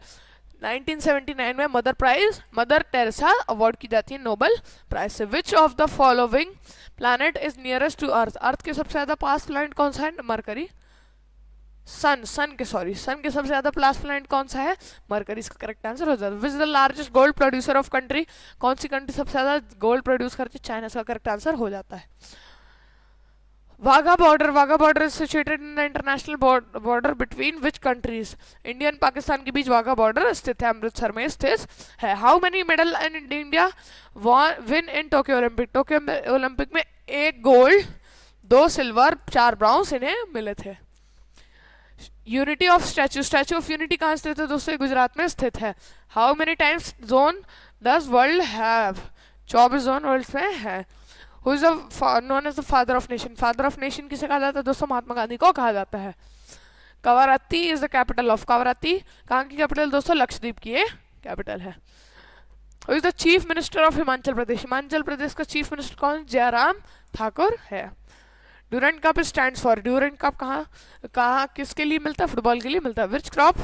1979 में मदर टेरेसा अवार्ड की जाती है नोबेल प्राइज से। Which of the following planet is nearest to earth, earth के सबसे ज्यादा पास प्लैनेट कौन सा है, मरकरी। सन के सबसे ज्यादा पास प्लैनेट कौन सा है, मरकरी, इसका करेक्ट आंसर हो जाता है। Which is the largest gold producer of country, कौन सी कंट्री सबसे ज्यादा गोल्ड प्रोड्यूस करती है, चाइना, इसका करेक्ट आंसर हो जाता है। Wagah border is situated in the international border between which countries, India and Pakistan के बीच वाघा बॉर्डर स्थित है, अमृतसर में स्थित है। How many medal in India win in Tokyo Olympic, Tokyo Olympic में 1 गोल्ड 2 सिल्वर 4 ब्राउन्स इन्हें मिले थे। Unity of statue of unity कहाँ स्थित है दोस्तों, गुजरात में स्थित है। How many times zone does world have, 24 zone world में है। Who is known as the father of nation, father of nation किसे कहा जाता है दोस्तों, महात्मा गांधी को कहा जाता है। Kavaratti is the capital of, Kavaratti कहाँ की कैपिटल दोस्तों, लक्षद्वीप की ये कैपिटल है। Who is the chief minister of Himachal Pradesh, Himachal Pradesh का चीफ मिनिस्टर कौन, जयराम ठाकुर है। Durand cup stands for, Durand cup कहाँ किसके लिए मिलता है, फुटबॉल के लिए मिलता है। Which crop,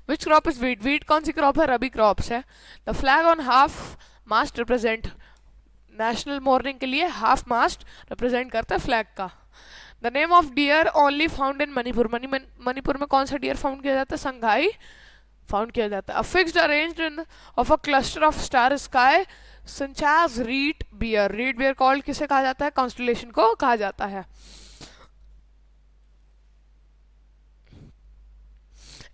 which crop is wheat, wheat कौन सी क्रॉप है, रबी क्रॉप्स है। The flag on half mast represent, national mourning के लिए हाफ मास्ट रिप्रेजेंट करता है फ्लैग का। The name of deer only found in Manipur, Manipur में कौन सा डियर फाउंड किया जाता है, संघाई फाउंड किया जाता है। A fixed arranged of a cluster of star sky संचाज रीड बियर कॉल्ड किसे कहा जाता है, कॉन्स्टलेशन को कहा जाता है।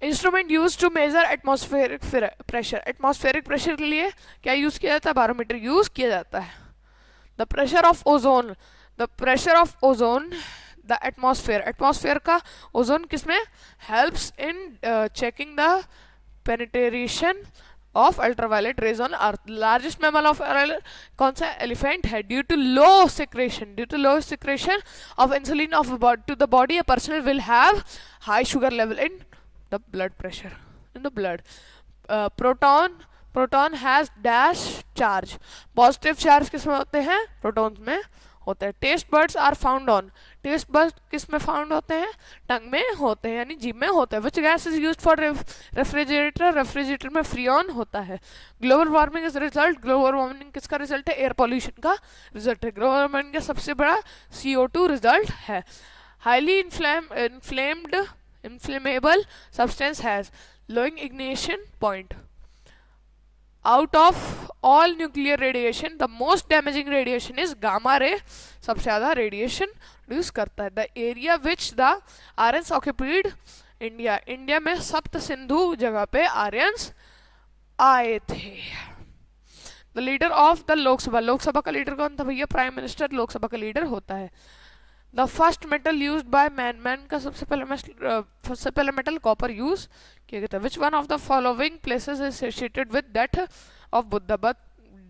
Instrument use to measure atmospheric pressure, atmospheric pressure के लिए क्या यूज किया जाता है, बारोमीटर यूज किया जाता है। The pressure of ozone, the atmosphere का ओजोन किसमें helps in checking the penetration of ultraviolet rays on earth. Largest mammal of कौन सा, एलिफेंट है। Due to low secretion of insulin of to the body, a person will have high sugar level in the blood pressure in the blood. Proton has dash charge, positive charge किसमें होते हैं, protons में होते हैं। Test birds are found on, taste buds किस में found होते हैं, टंग में होते हैं, यानी जीभ में होते हैं। Which gas is used for refrigerator में फ्रीऑन होता है। Global warming is result, global warming किसका रिजल्ट है, एयर पॉल्यूशन का रिजल्ट है। ग्लोबल वार्मिंग का सबसे बड़ा CO2 रिजल्ट है। Highly inflammable substance has lowering ignition point. Out of all nuclear radiation, the most damaging radiation is gamma ray, सबसे ज़्यादा radiation produce करता है। The area which the Aryans occupied India, India में सप्त सिंधु जगह पे Aryans आए थे। The leader of the Lok Sabha का लीडर कौन था भैया, प्राइम मिनिस्टर लोकसभा का लीडर होता है। The first metal use by man का सबसे पहले मेटल कॉपर यूज किया गया था। Which one of the following places is associated with death of Buddha,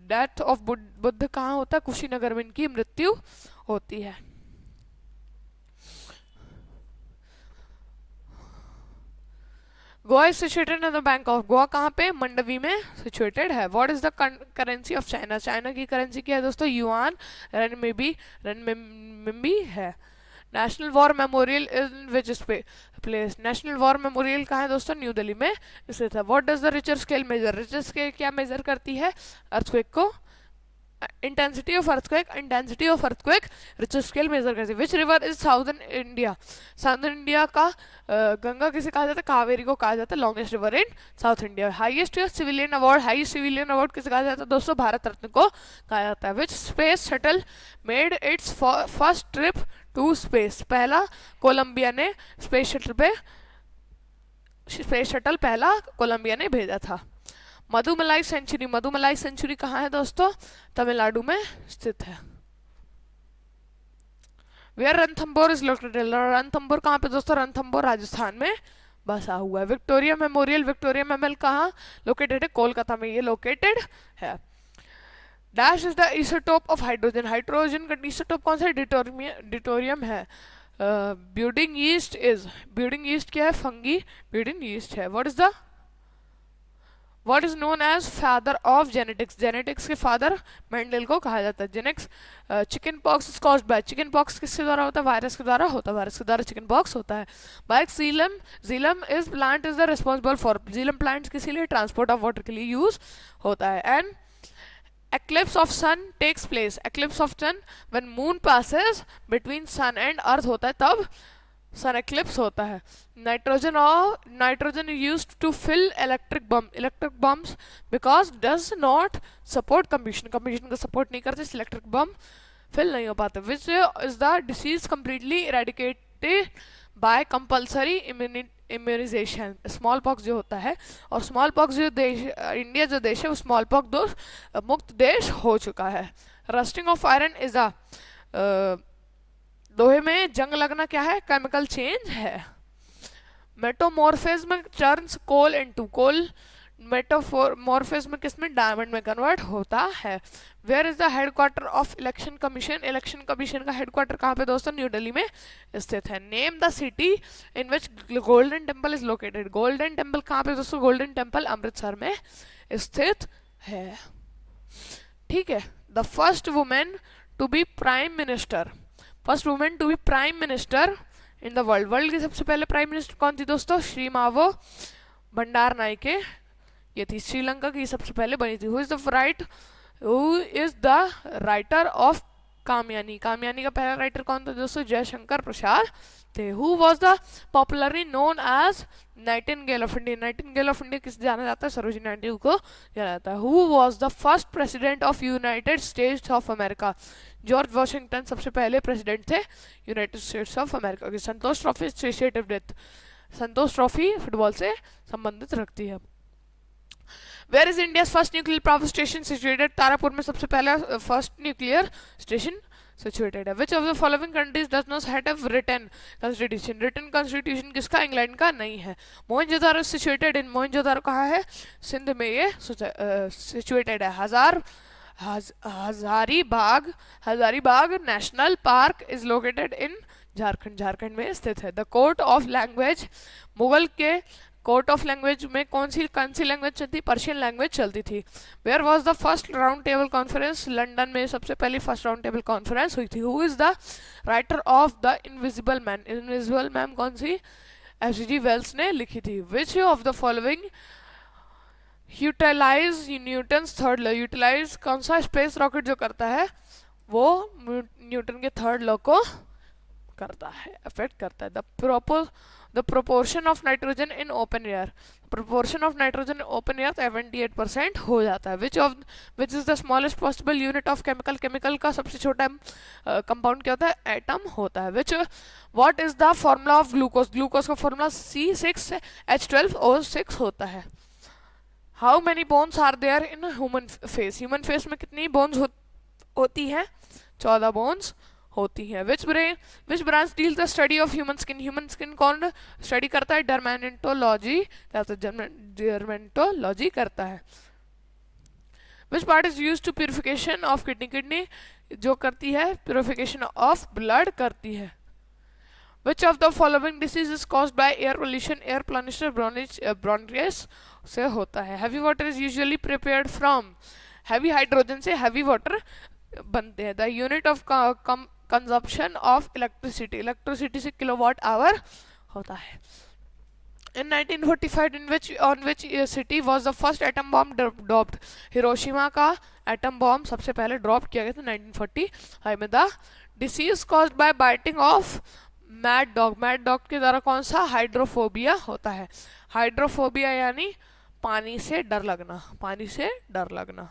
death of Buddha कहाँ होता है, कुशीनगर में इनकी मृत्यु होती है। Goa is situated in the bank of, Goa कहाँ पे, मंडवी में सिचुएटेड है। What is the currency of China, China की करेंसी क्या है दोस्तों, युआन, रेनमिनबी है। National war memorial in which place, national war memorial कहाँ है दोस्तों, न्यू दिल्ली में स्थित है। What does the Richter scale major, Richter scale क्या मेजर करती है, अर्थक्वेक को intensity of earthquake Richter scale major करती है। विच river is southern India, southern India का गंगा किसे कहा जाता है, कावेरी को कहा जाता है longest river in south India. Highest civilian award किसे कहा जाता है दोस्तों, भारत रत्न को कहा जाता है। Which space shuttle made its first trip to space, पहला कोलंबिया ने स्पेस शटल पहला कोलंबिया ने भेजा था। मधुमलाई सेंचुरी कहाँ है दोस्तों, तमिलनाडु में स्थित है। Where Ranthambore is located, Ranthambore कहाँ पे दोस्तों, रणथंबोर राजस्थान में बसा हुआ है। विक्टोरिया मेमोरियल कहाँ लोकेटेड है, कोलकाता में ये लोकेटेड है। Dash is the isotope of hydrogen का इसोटोप कौन सा, डिटोरियम है। ब्यूडिंग ईस्ट क्या है, फंगी ब्यूडिंग ईस्ट है। What is known as father of genetics के फादर मेंडल को कहा जाता है। Chicken pox is caused by, chicken pox किसके द्वारा होता है, वायरस के द्वारा चिकन पॉक्स होता है। By xylem is plant is the responsible for, xylem plant किसी लिए ट्रांसपोर्ट ऑफ वाटर के लिए यूज होता है। And eclipse of sun takes place, when moon passes between sun and earth होता है, तब सन एक्लिप्स होता है। Nitrogen used to fill electric bulbs because does not support combustion का सपोर्ट नहीं करते, इलेक्ट्रिक बम फिल नहीं हो पाते। Which is the disease completely eradicated by compulsory immunization, small pox जो होता है, और स्मॉल पॉक्स जो देश इंडिया जो देश है वो स्मॉल पॉक्स मुक्त देश हो चुका है। Rusting of iron is a, लोहे में जंग लगना क्या है, केमिकल चेंज है। Metamorphism turns coal into, coal metamorphism किसमें, डायमंड में कन्वर्ट होता है। Where is the headquarter of election commission का हेडक्वार्टर कहाँ पे दोस्तों, न्यू दिल्ली में स्थित है। Name the city in which golden temple is located, golden temple कहाँ पे दोस्तों, गोल्डन टेम्पल अमृतसर में स्थित है। ठीक है। The first women to be prime minister in the world की सबसे पहले प्राइम मिनिस्टर कौन थी दोस्तों, श्री मावो भंडार नायके, ये थी श्रीलंका की सबसे पहले बनी थी। Who is the writer of Kamayani का पहला राइटर कौन था दोस्तों, जयशंकर प्रसाद थे। Who was the popularly known as nightingale of India किसे जाना जाता है, सरोजिनी नायडू को जाना जाता है। Who was the first president of United States of America, George Washington सबसे पहले प्रेसिडेंट थे यूनाइटेड स्टेट्स ऑफ अमेरिका की। Santosh trophy associated with, Santosh trophy football से संबंधित रखती है। Where is India first nuclear power station situated, Tarapur में सबसे पहला फर्स्ट न्यूक्लियर स्टेशन सिचुएटेड है। Which of the following countries does not have written constitution किसका, इंग्लैंड का नहीं है। मोहनजोदारो सिचुएटेड इन, मोहनजोदारो कहाँ है, सिंध में ये सिचुएटेड है। Hazaribagh national park is located in Jharkhand में स्थित है। The court of language, Mughal के कोर्ट ऑफ लैंग्वेज में कौन सी लैंग्वेज चलती, पर्शियन लैंग्वेज चलती थी। Where was the first round table conference, London में सबसे पहली फर्स्ट राउंड टेबल कॉन्फ्रेंस हुई थी। Who is the writer of the invisible man कौन सी, H.G. वेल्स ने लिखी थी। Which of the following utilize Newton's third law, utilise कौन सा स्पेस रॉकेट जो करता है वो न्यूटन के थर्ड लॉ को करता है, अफेक्ट करता है। The proportion of nitrogen in open air, proportion of nitrogen in open air 78% हो जाता है। Which is the smallest possible unit of chemical का सबसे छोटा कंपाउंड क्या होता है, एटम होता है। What is the formula of glucose का फॉर्मूला C6H12O6 होता है। How many bones are there in human face में कितनी बोन्स होती है, 14 बोन्स होती है। Which branch deal the study of human skin कौन स्टडी करता है, डर्मेटोलॉजी करता है। Which part is use to purification of kidney जो करती है प्यूरिफिकेशन ऑफ ब्लड करती है। Which of the following disease is caused by air pollution, bronchitis से होता है। heavy water is usually prepared from, heavy hydrogen से heavy water बनते हैं। the unit of consumption of electricity से किलोवाट आवर होता है। In 1945, on which city was the first atom bomb dropped? Hiroshima का एटम बॉम्ब सबसे पहले drop किया गया था 1945 में. The disease caused by biting of mad dog के द्वारा कौन सा? हाइड्रोफोबिया होता है. हाइड्रोफोबिया यानी पानी से डर लगना, पानी से डर लगना.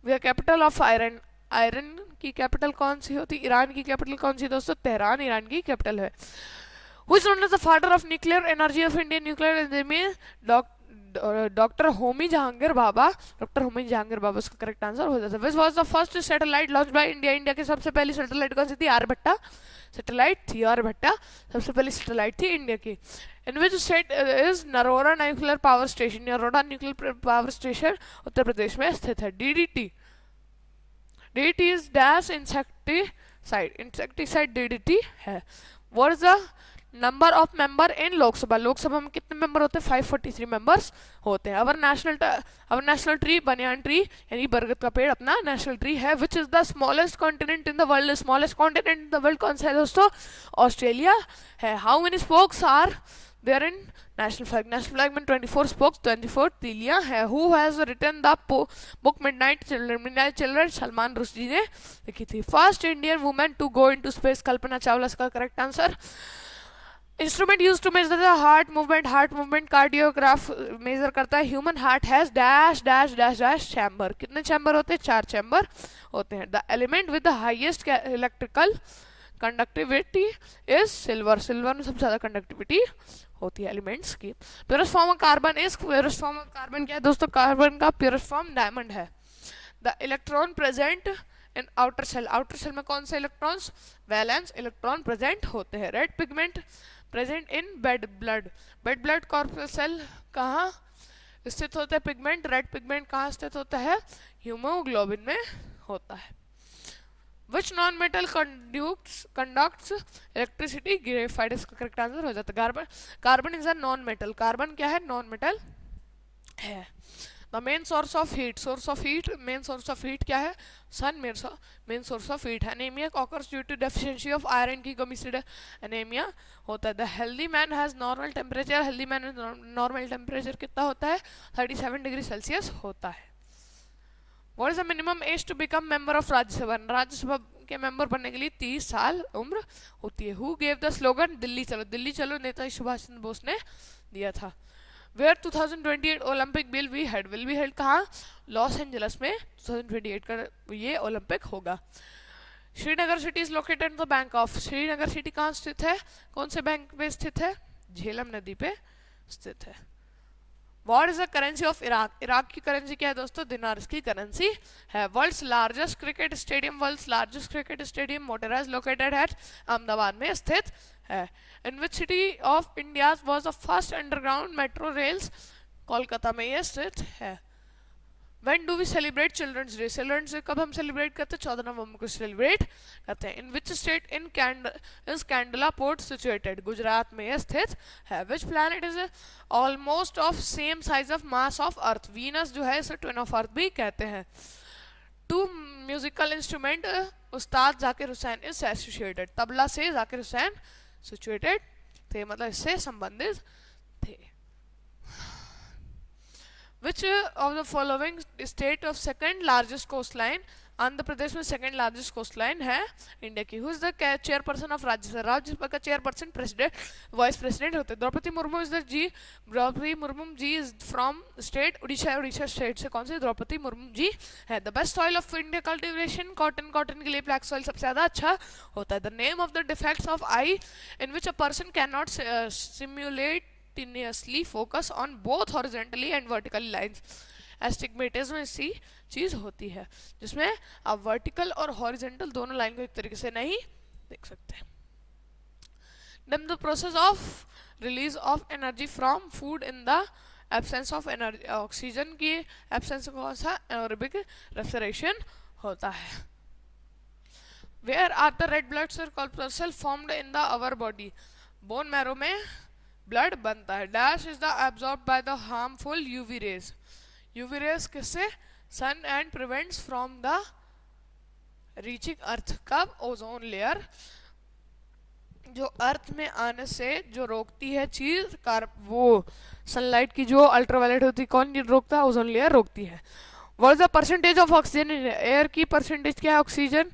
The capital of iron, iron की कैपिटल कौन सी होती? ईरान की कैपिटल कौन सी दोस्तों? तेहरान ईरान की कैपिटल है. Who is known as the father of nuclear energy of Indian nuclear engineer? Doctor Homi Jehangir Bhabha. Doctor Homi Jehangir Bhabha उसका करेक्ट आंसर हो जाता है. Which was the first satellite launch by India? India की सबसे पहली सैटेलाइट कौन सी थी? आर्यभट्टा सैटेलाइट थी. आर्यभट्टा सबसे पहली सैटेलाइट थी इंडिया की. In which state is Narora nuclear power station? Narora nuclear power station Uttar Pradesh में स्थित है. DDT, DDT is dash insecticide, insecticide DDT है. What is the number of member in Lok Sabha? Lok Sabha में कितने मेंबर होते हैं? 543 मेंबर्स होते हैं. Our national tree banyan tree यानी बरगद का पेड़ अपना नेशनल ट्री है. Which is the smallest continent in the world? Smallest continent in the world कौन सा है दोस्तों? ऑस्ट्रेलिया है. How many spokes are there in national flag? National flag में 24 स्पोक्स, 24 तीलियां है. Who has written the book midnight children? Midnight children Salman Rushdie ने लिखी थी. First Indian women to go into space? Kalpana Chawla इसका correct answer. Instrument use to measure the heart movement cardiograph measure करता है. Human heart has dash dash dash dash chamber. कितने chamber होते हैं? 4 chamber होते हैं. The element with the highest electrical conductivity is silver. Silver में सबसे ज्यादा कंडक्टिविटी होती है एलिमेंट्स की. Purest form of carbon is, purest form of carbon क्या है दोस्तों? कार्बन का प्योरेस्ट फॉर्म डायमंड है. The electron present in outer shell में कौन से इलेक्ट्रॉन्स? वैलेंस इलेक्ट्रॉन प्रेजेंट होते हैं. Red pigment present in red blood corpuscle कहाँ स्थित होता है? पिगमेंट, रेड पिगमेंट कहाँ स्थित होता है? हीमोग्लोबिन में होता है. Which non metal conducts electricity? Graphite इसका करेक्ट आंसर हो जाता है. Carbon is a non metal. Carbon क्या है? नॉन मेटल है. The main source of heat, main source of heat क्या है? Sun main source of heat है. Anaemia occurs due to deficiency of iron की कमी से एनीमिया होता है. The healthy man has normal temperature, healthy man normal temperature कितना होता है? 37 डिग्री सेल्सियस होता है. What is the minimum age to become member of Rajya Sabha? Rajya Sabha के मेंबर बनने के लिए 30 साल उम्र होती है. Who gave the slogan Delhi चलो नेताजी सुभाष चंद्र बोस ने दिया था. Where 2028 Olympic will be held कहाँ? लॉस एंजल्स में 2028 का ये ओलंपिक होगा. Srinagar city is located in the bank of? Srinagar city कहाँ स्थित है? कौन से बैंक पे स्थित है? झेलम नदी पे स्थित है. What is the currency of Iraq? Iraq की करेंसी क्या है दोस्तों? दिनार इसकी करेंसी है. World's largest cricket stadium Motera is located at Ahmedabad में स्थित है. In which city of India was the first underground metro rails? Kolkata में ये स्थित है. When do we celebrate Children's Day? Children's Day कब हम सेलिब्रेट करते हैं? 14 नवंबर को सेलिब्रेट करते हैं. In which state is Kandla Port situated? Gujarat में यह स्थित है. Which planet is almost of same size of mass of Earth? Venus जो है इसे twin of Earth भी कहते हैं. Two musical instrument Ustad Zakir Hussain is associated? Tabla से जाकिर हुसैन situated थे, मतलब इससे संबंधित थे. Which of the following state of second largest coastline? Andhra Pradesh में सेकंड लार्जेस्ट कोस्टलाइन है इंडिया की. Who is the chairperson of Rajya Sabha? Rajya Sabha का चेयरपर्सन प्रेसिडेंट वाइस प्रेसिडेंट होते हैं. द्रौपदी मुर्मू इज द जी. Droupadi Murmu ji is from state Odisha. Odisha state से कौन से? द्रौपदी मुर्मू जी है. The best soil of India cultivation? Cotton के लिए ब्लैक सॉइल सबसे ज्यादा अच्छा होता है. The name of the defects of eye in which a person can not simultaneously focus on both horizontally and vertically lines. Astigmatism ऐसी चीज होती है जिसमें आप वर्टिकल और हॉरिजेंटल दोनों लाइन को एक तरीके से नहीं देख सकते. Name the process of release of energy from food in the absence of energy. Oxygen की एब्सेंस में कौन सा? एरोबिक रेस्पिरेशन होता है. Where are the red blood cells formed in the our body? Bone marrow में blood बनता है. Dash is the absorb by the harmful UV rays. UV rays किससे? Sun and prevents from the reaching earth. कब? Ozone layer जो अर्थ में आने से जो रोकती है चीज कार वो सनलाइट की जो अल्ट्रावायलेट होती है, कौन रोकता है? ओजोन लेयर रोकती है। What is the percentage of oxygen in air की परसेंटेज क्या है? ऑक्सीजन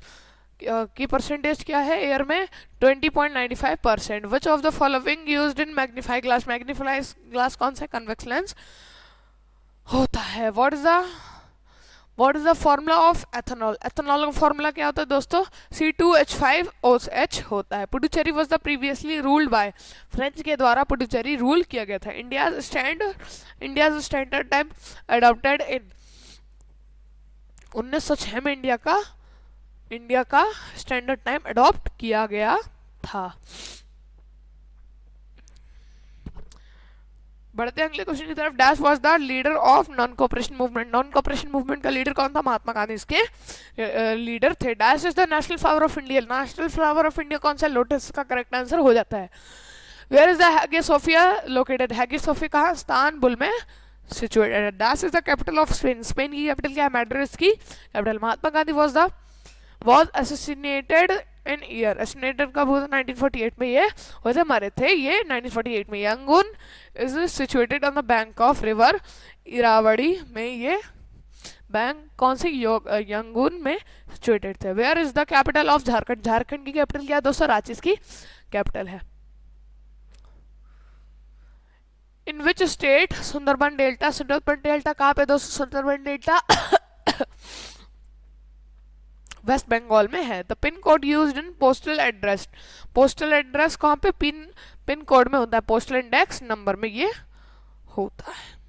की परसेंटेज क्या है एयर में? 20.95%। विच of the following used in magnify glass? Magnify glass कौन सा? कन्वेक्स लेंस होता है। What is the formula of ethanol? Ethanol का फॉर्मूला क्या होता है दोस्तों? C2H5OH होता है। Puducherry was the previously ruled by, French के द्वारा पुडुचेरी रूल किया गया था। India standard time adopted in 1906 में इंडिया का स्टैंडर्ड टाइम अडॉप्ट किया गया था। बढ़ते हैं अगले क्वेश्चन की तरफ। Dash was the leader of non cooperation movement? Non cooperation movement का लीडर कौन था? महात्मा गांधी इसके लीडर थे। Dash is the national flower of India? National flower of India कौन सा? लोटस का करेक्ट आंसर हो जाता है। Where is the Hagia Sophia located? Hagia Sophia कहाँ? इस्तांबुल में situated. Dash is the capital of Spain? Spain की capital क्या है? मैड्रिड की capital. Mahatma Gandhi was assassinated in year? assassinated कब हुआ था? 1948 में ये हुए मारे थे ये 1948 में। Yangon is situated on the bank of river Irrawaddy में ये बैंक कौन से यंगून में सिचुएटेड थे। Where is the capital of Jharkhand? Jharkhand की कैपिटल क्या है दोस्तों? रांची की कैपिटल है। In which state Sundarban delta? Sundarban delta कहाँ पे दोस्तों? सुंदरबन डेल्टा वेस्ट बंगाल में है। The pin code used in postal address? Postal address कहाँ पे? पिन कोड में होता है। पोस्टल इंडेक्स नंबर में ये होता है।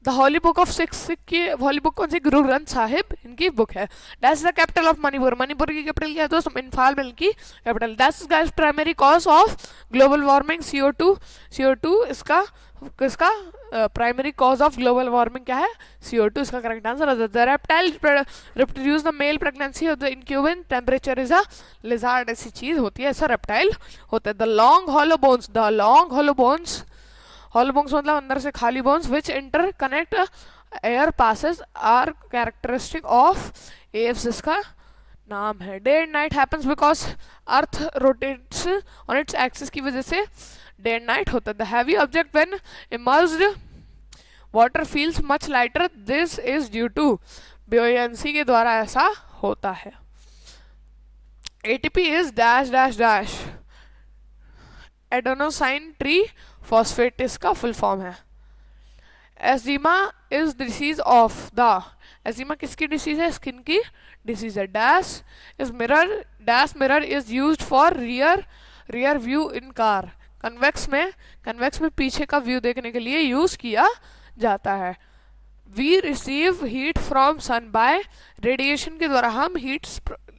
The holy book of Sikh की हॉली बुक कौन सी? गुरु ग्रंथ साहिब इनकी बुक है। That's the capital of Manipur? Manipur की कैपिटल क्या है दोस्तों? इम्फाल में की capital. That's guys primary cause of global warming? CO2 इसका किसका primary cause of global warming क्या है? CO2 इसका करेक्ट आंसर है। The reptile reproduce the male pregnancy of the incubation temperature is a lizard? ऐसी चीज होती है, ऐसा रेप्टाइल होता है। The long hollow bones? The long hollow bones मतलब अंदर से खाली bones which interconnect air passes are characteristic of aves इसका नाम है। Day and night happens because earth rotates on its axis की वजह से डे एंड नाइट होता है। The heavy object when immersed water feels much lighter? This is due to buoyancy के द्वारा ऐसा होता है। ATP is dash dash dash adenosine triphosphate इसका फुल फॉर्म है। Eczema is disease of the? एजिमा किसकी डिसीज है? स्किन की डिसीज है। Dash mirror is used for rear view in car? Convex में पीछे का व्यू देखने के लिए यूज किया जाता है। We receive heat from sun by? Radiation के द्वारा हम हीट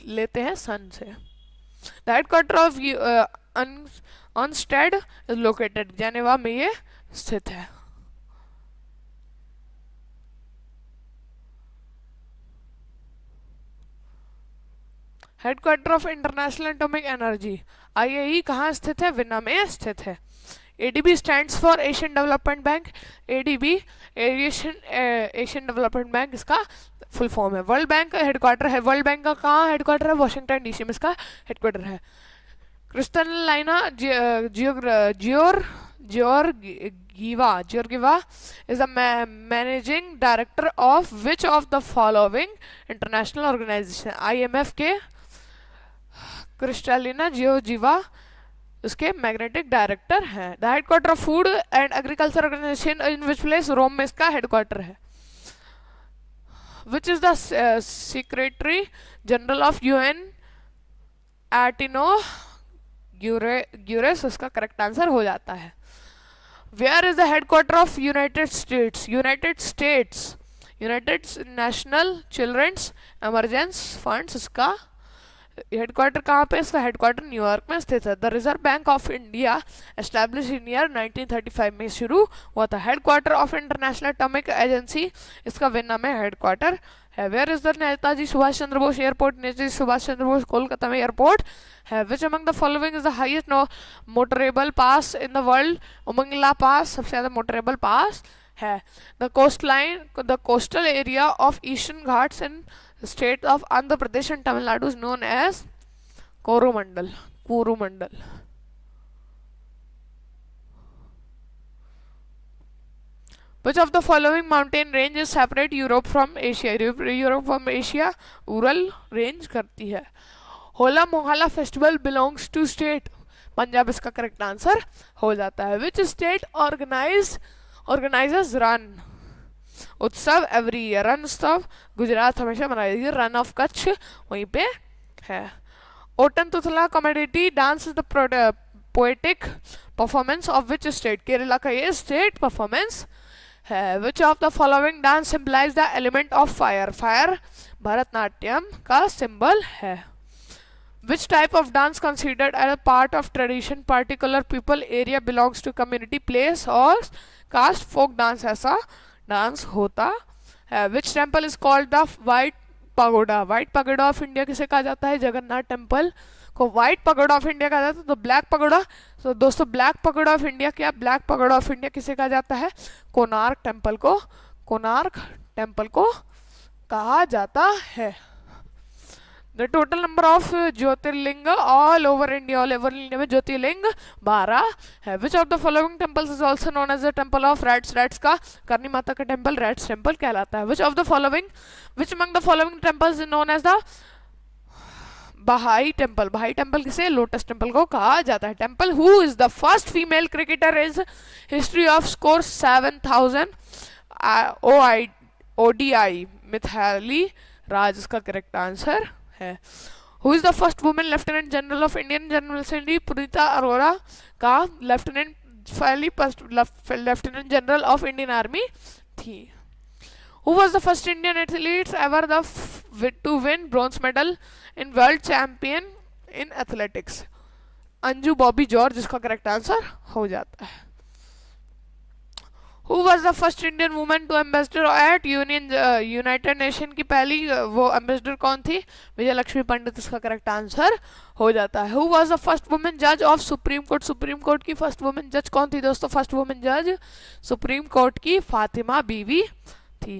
लेते हैं सन से। The headquarter of Onstead is located? Geneva में ये स्थित है। Headquarter of international atomic energy? IAEA कहाँ स्थित है? वियना में स्थित है। ADB stands for Asian development bank? ADB Asian development bank इसका फुल फॉर्म है। वर्ल्ड बैंक का हेडक्वार्टर है? वर्ल्ड बैंक का कहाँ हेडक्वार्टर है? वॉशिंगटन DC में इसका हेडक्वार्टर है। Kristalina Georgieva is the managing director of which of the following international organization? IMF के क्रिस्टालिना जियोर्जिवा उसके मैग्नेटिक डायरेक्टर हैं। The headquarter of food and agriculture organization in which place? Rome में इसका headquarter है। Which is the secretary general of UN? Antonio Guterres उसका correct answer हो जाता है। Where is the headquarter of United States? United national children's emergency funds इसका headquarter कहाँ पे? इसका हेडक्वार्टर न्यूयॉर्क में स्थित है। The Reserve Bank of India establish in year 1935 में शुरू हुआ था। Headquarter of international atomic agency इसका वियना में हेडक्वार्टर है। Where is the Netaji Subhash Chandra Bose airport? Netaji Subhash Chandra Bose Kolkata में एयरपोर्ट है। Which among the following is the highest motorable pass in the world? Umling La pass सबसे ज्यादा मोटरेबल पास है। The coastal area of eastern ghats in state of Andhra Pradesh and Tamil Nadu is known as Coromandel? Coromandel. Which of the following mountain ranges separate Europe from Asia? Europe from Asia Ural range करती है। Hola Mohalla festival belongs to state, Punjab इसका correct answer हो जाता है। Which state organises Rann Utsav every year? Rann Utsav Gujarat हमेशा मनाई जाती है। रन ऑफ कच्छ वहीं पे है। Ottan Thullal commodity dance is the poetic performance of which state? Kerala का ये स्टेट परफॉर्मेंस है। Which of the following dance symbolize the element of fire? Fire Bharatanatyam का सिंबल है। Which type of dance considered as a part of tradition, particular people, area, belongs to community, place or caste? Folk dance ऐसा dance होता है। Which temple is called the White Pagoda? White Pagoda of India किसे कहा जाता है? Jagannath temple को White Pagoda of India कहा जाता है। तो Black Pagoda, तो दोस्तों Black Pagoda of India क्या? Black Pagoda of India किसे कहा जाता है? कोणार्क टेम्पल को, कोणार्क टेम्पल को कहा जाता है। The total number of Jyotirlinga all over India में ज्योतिर्लिंग 12 है। Which of the following temples is also known as the temple of rats? rats का करनी माता का टेम्पल rats टेम्पल कहलाता है। Which among the following temples is known as the Bahai temple? Bahai temple किसे? Lotus temple को कहा जाता है। Temple who is the first female cricketer is history of score 7000 ODI? Mithali Raj इसका करेक्ट आंसर है। Who is the first women lieutenant general of Indian general assembly? Puneeta Arora का lieutenant पहली lieutenant general of Indian army थी। Who was the first Indian athletes ever to win bronze medal in world champion in athletics? Anju Bobby George इसका correct answer हो जाता है। Who was the first Indian woman to ambassador at United nation की पहली वो ambassador कौन थी? विजय लक्ष्मी पंडित इसका करेक्ट आंसर हो जाता है। Who was the first woman judge of supreme court? Supreme court की फर्स्ट वुमेन जज कौन थी दोस्तों? फर्स्ट वुमेन जज सुप्रीम कोर्ट की फातिमा बीवी थी।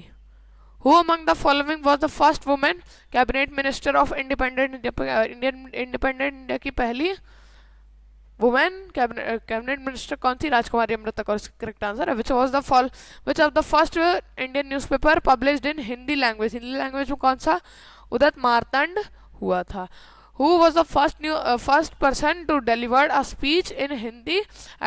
Who among the following was the first woman cabinet minister of independent India की पहली वुमेन कैबिनेट मिनिस्टर कौन थी? राजकुमारी अमृता कौर करेक्ट आंसर है। Which of the first Indian newspaper published in Hindi language? Hindi language में कौन सा? उदत मार्तंड हुआ था। Who was the first person to deliver a speech in Hindi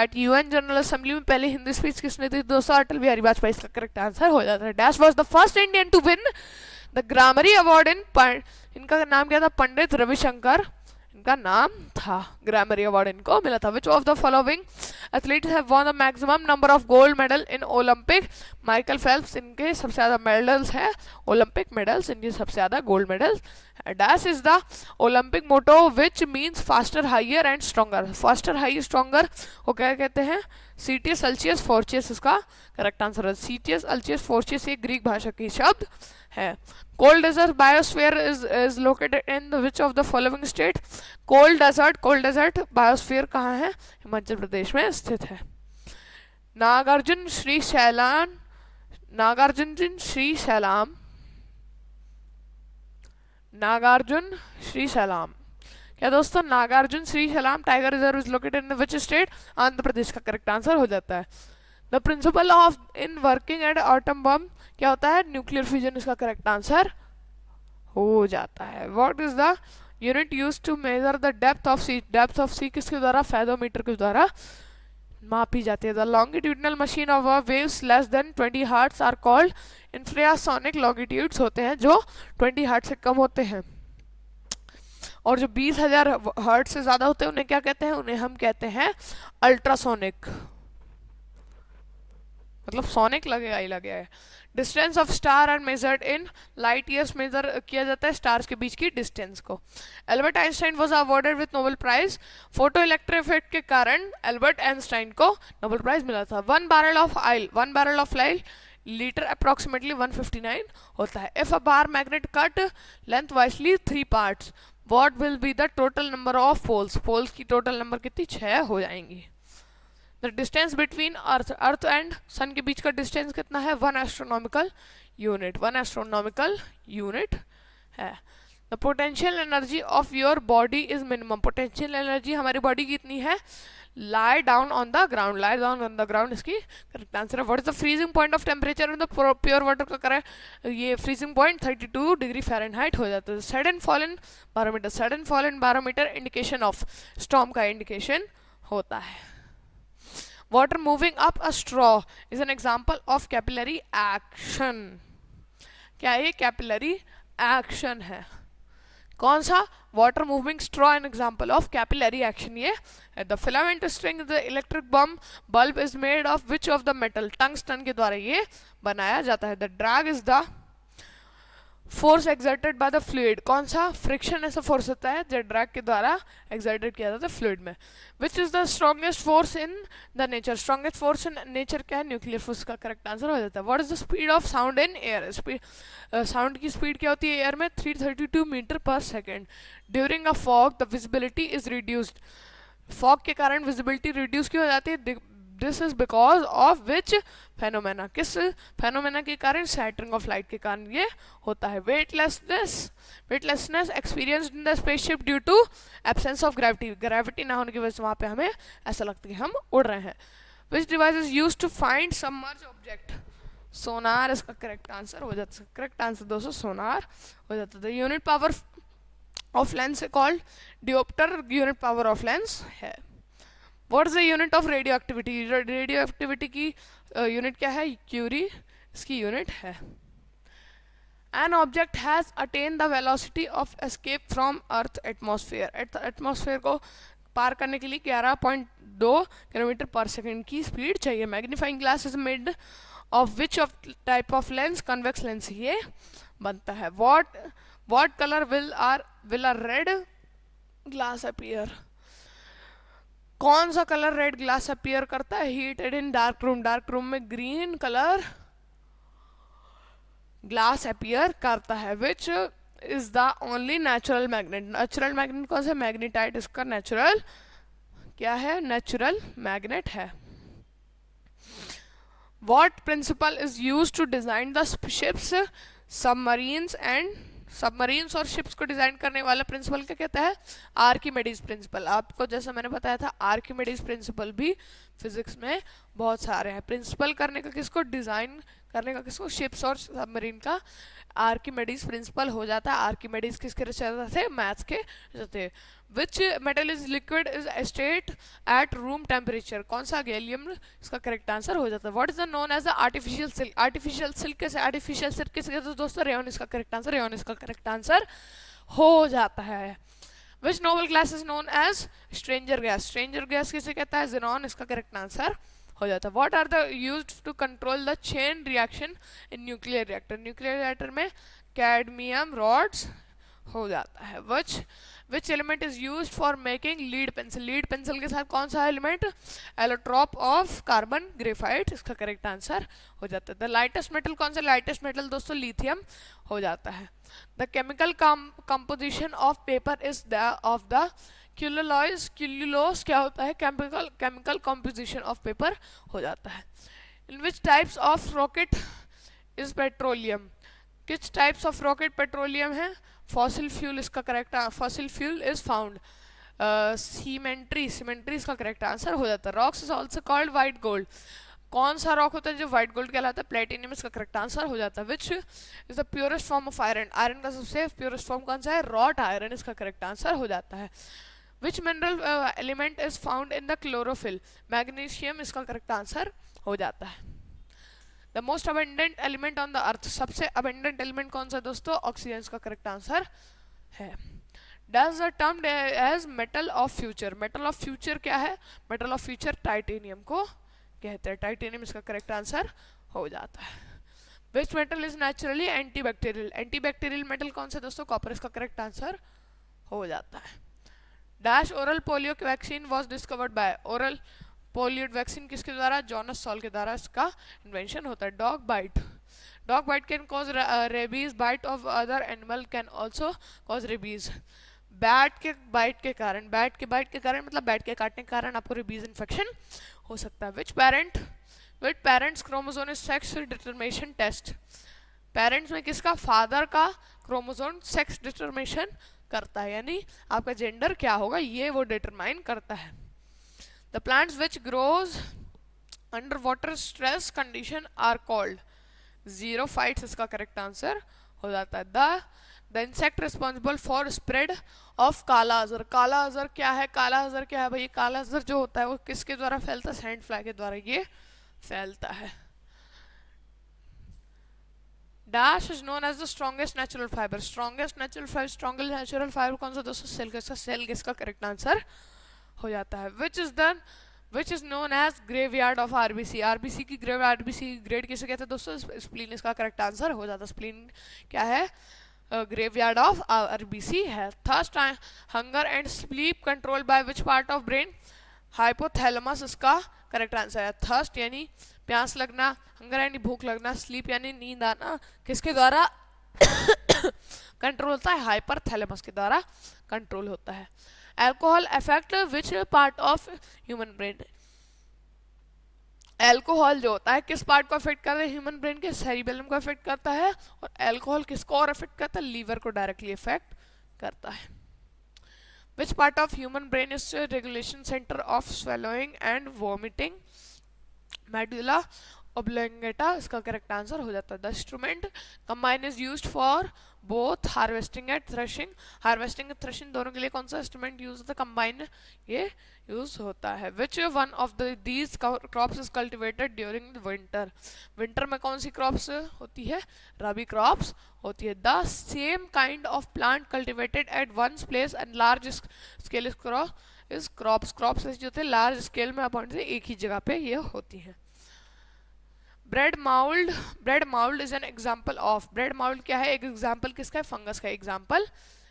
at UN General Assembly? में पहली हिंदी स्पीच किसने दी दोस्तों? अटल बिहारी वाजपेयी इसका करेक्ट आंसर हो जाता है। Dash was the first Indian to win the Grammarly Award in इनका नाम क्या था? पंडित रविशंकर इनका नाम था। ग्रामरी अवार्ड इनको मिला था। Which of the following athletes have won the maximum number of gold medal in Olympic? Michael Phelps इनके सबसे ज्यादा मेडल्स हैं, ओलंपिक मेडल्स इनके सबसे ज्यादा gold medals. Dash is the Olympic motto which means faster higher and stronger? Faster higher stronger वो क्या कहते हैं? सीटियस अल्चियस फोर्चियस इसका करेक्ट आंसर है। सीटियस अल्चियस फोर्चियस ये ग्रीक भाषा की शब्द है। Cold desert biosphere is located in which of the following state? Cold desert biosphere कहाँ है? हिमाचल प्रदेश में स्थित है। नागार्जुन श्री सैलाम क्या दोस्तों? Nagarjuna Srisailam tiger reserve is located in which state? Andhra Pradesh का करेक्ट आंसर हो जाता है। The principal of in working at atom bomb क्या होता है? न्यूक्लियर फ्यूजन इसका करेक्ट आंसर हो जाता है। What is the unit used to measure the depth of sea? Depth of sea किसके द्वारा? फेथोमीटर के द्वारा मापी जाती है। The longitudinal machine of waves less then 20 hertz are called infrasonic longitudes होते हैं जो 20 हर्ट्ज से कम होते हैं, और जो 20,000 हर्ट्ज से ज्यादा होते हैं उन्हें क्या कहते हैं? उन्हें हम कहते हैं अल्ट्रासोनिक। मतलब सोनिक लगेगा ही लगेगा। Distance of star are measured in light years measure किया जाता है स्टार्स के बीच की डिस्टेंस को। Albert Einstein was awarded with Nobel prize? Photo electric effect के कारण एल्बर्ट आइंस्टाइन को नोबेल प्राइज मिला था। One barrel of oil litre approximately 159 होता है। If a bar magnet cut length wisely 3 parts what will be the total number of poles? Poles की total number कितनी? 6 हो जाएंगी। The distance between earth and sun के बीच का distance कितना है? 1 एस्ट्रोनॉमिकल यूनिट। 1 एस्ट्रोनॉमिकल यूनिट है। The potential energy of your body is minimum, potential energy हमारी बॉडी की इतनी है, lie down on the ground, lie down on the ground इसकी करेक्ट आंसर है. What is the freezing point of temperature in the pure water का करें, ये freezing point 32 degree Fahrenheit हो जाता है. Sudden fall in barometer, sudden fall in barometer indication of storm का indication होता है. Water moving up a straw is an example of capillary action. क्या ये कैपिलरी एक्शन है? कौन सा? Water moving straw an example of capillary action ये. The filament string the electric bulb is made of which of the metal, tungsten के द्वारा ये बनाया जाता है. The drag is the force exerted by the fluid, कौन सा? Friction ऐसा फोर्स होता है जो ड्रैग के द्वारा एक्सर्टेड किया जाता है फ्लूइड में. विच is the strongest force in the nature, strongest force in nature क्या है? न्यूक्लियर फोर्स का करेक्ट आंसर हो जाता है. What is the speed of sound in air, sound की स्पीड क्या होती है एयर में? 332 metre per second. During a fog the visibility is reduced, fog के कारण विजिबिलिटी रिड्यूस क्यों हो जाती है? This is because of which phenomena, किस फेनोमेना के कारण? सैटरिंग ऑफ लाइट के कारण ये होता है. Weightlessness experienced in the spaceship due to absence of gravity, gravity ना होने की वजह से वहाँ पे हमें ऐसा लगता है कि हम उड़ रहे हैं. Which device is used to find submerge object, sonar इसका करेक्ट आंसर हो जाता है. करेक्ट आंसर दोस्तों सोनार हो जाता है. The unit power of lens है called dioptre, unit power of lens है. What is the unit of radioactivity, radioactivity की यूनिट क्या है? क्यूरी इसकी यूनिट है. An object has attain the velocity of escape from earth atmosphere, atmosphere को पार करने के लिए 11.2 किलोमीटर पर सेकेंड की स्पीड चाहिए. Magnifying glass is made of which of type of lens? Convex lens ये बनता है. What colour will a red glass appear, कौन सा कलर रेड ग्लास अपीयर करता है? Heated in dark room, dark room में ग्रीन कलर ग्लास अपीयर करता है. Which is the only natural magnet, natural magnet कौन सा? मैग्नेटाइट इसका नेचुरल क्या है? नेचुरल मैग्नेट है. What principle is use to design the ships, submarines and, submarines और शिप्स को डिजाइन करने वाला प्रिंसिपल क्या कहता है? आर्किमेडीज प्रिंसिपल. आपको जैसा मैंने बताया था आर्किमेडीज प्रिंसिपल भी फिजिक्स में बहुत सारे हैं. प्रिंसिपल करने का किसको? डिजाइन करने का किसको? शिप्स और सबमरीन का आर्किमेडीज प्रिंसिपल हो जाता है. आर्किमेडीज किसके रचयिता थे? मैथ्स के रचयिता थे. Which metal is liquid is state at room temperature, कौन सा? गैलियम इसका करेक्ट आंसर हो जाता है. What is the known as the artificial silk, artificial silk कैसे? आर्टिफिशियल सिल्क किसे कहते हैं दोस्तों? रेयन इसका करेक्ट आंसर, रेयन इसका करेक्ट आंसर हो जाता है. Which noble gas is known as stranger gas, stranger gas किसे कहता है? ज़ेनॉन इसका करेक्ट आंसर हो जाता है. What are the used to control the chain reaction in nuclear reactor, nuclear reactor में कैडमियम रॉड्स हो जाता है. Which element is used for making lead pencil, lead pencil के साथ कौन सा element? Allotrope of carbon graphite इसका correct answer हो जाता है. द लाइटेस्ट मेटल कौन सा? लाइटेस्ट मेटल दोस्तों लिथियम हो जाता है. The chemical composition of paper is the of the cellulose, cellulose क्या होता है? केमिकल कंपोजिशन ऑफ पेपर हो जाता है. In which types of rocket is petroleum, किस टाइप्स ऑफ रॉकेट पेट्रोलियम है? फॉसिल फ्यूल इसका correct, fossil fuel is found. Sedimentary, sedimentary इसका करेक्ट आंसर हो जाता है. Rocks is also called white gold, कौन सा रॉक होता है जो व्हाइट गोल्ड कहलाता है? प्लेटिनियम इसका करेक्ट आंसर हो जाता है. Which is the purest form of iron, iron का सबसे प्योरेस्ट फॉर्म कौन सा है? रॉट आयरन इसका करेक्ट आंसर हो जाता है. Which mineral element is found in the chlorophyll, magnesium इसका करेक्ट आंसर हो जाता है. The most abundant element on the earth, सबसे अबेंडेंट एलिमेंट कौन सा दोस्तों? ऑक्सीजन इसका करेक्ट आंसर है. Does the term as metal of future, metal of future क्या है? मेटल ऑफ फ्यूचर टाइटेनियम को कहते हैं. टाइटेनियम इसका करेक्ट आंसर हो जाता है. विच metal is naturally antibacterial, antibacterial metal कौन सा दोस्तों? कॉपर इसका करेक्ट आंसर हो जाता है. Dash oral polio vaccine was discovered by, oral polio vaccine किसके द्वारा? जॉनस सॉल के द्वारा इसका इन्वेंशन होता है. Dog bite, dog bite can cause rabies, bite of other animal can also cause rabies. Bat के बाइट के कारण, बैट के बाइट के कारण मतलब बैट के काटने के कारण आपको रेबीज इन्फेक्शन हो सकता है. Which parents chromosome is sex determination test, parents में किसका, फादर का क्रोमोसोम सेक्स डिटरमिनेशन करता है, यानी आपका जेंडर क्या होगा ये वो डिटरमाइन करता है। The plants which grows under water stress condition are called, xerophytes इसका करेक्ट आंसर हो जाता है। The insect responsible for spread of kala azar, काला अजर क्या है, काला अजर क्या है भाई, काला अजर जो होता है वो किसके द्वारा फैलता है, सैंड फ्लाई के द्वारा ये फैलता है। Dash is known as the strongest natural fibre, strongest natural fibre कौन सा दोस्तों, सेल का, सेल किसका करेक्ट आंसर हो जाता है। Which is known as graveyard of RBC, RBC की आरबीसी ग्रेड किसे कहते हैं दोस्तों, स्प्लीन इसका करेक्ट आंसर हो जाता है। स्प्लीन क्या है, ग्रेवयार्ड ऑफ आरबीसी है। Thirst, hunger and sleep control by which part of brain, hypothalamus इसका करेक्ट आंसर है। थर्स्ट यानी प्यास लगना, हंगर यानी भूख लगना, स्लीप यानी नींद आना, किसके द्वारा कंट्रोल होता है, हाइपरथैलेमस के द्वारा कंट्रोल होता है। Alcohol affect which part of human brain, alcohol जो होता है किस पार्ट को अफेक्ट करता है, ह्यूमन ब्रेन के सेरिबेलम को अफेक्ट करता है, और अल्कोहल किसको और अफेक्ट करता है, लीवर को डायरेक्टली अफेक्ट करता है। Which part of human brain is regulation centre of swallowing and vomiting, medulla oblongata इसका करेक्ट आंसर हो जाता है। The instrument combine is used for both harvesting and threshing, harvesting and threshing दोनों के लिए कौन सा इंस्ट्रूमेंट यूज होता है, कंबाइन ये यूज होता है। Which one of these crops is cultivated during winter, winter में कौन सी क्रॉप्स होती है, रबी क्रॉप्स होती है। The same kind of plant cultivated at one place and large scale is crops, crops जो थे लार्ज स्केल में अपॉइंट से एक ही जगह पे ये होती हैं। Bread mould is an example of, bread mould क्या है, एक एग्जाम्पल किसका है, फंगस का एग्जाम्पल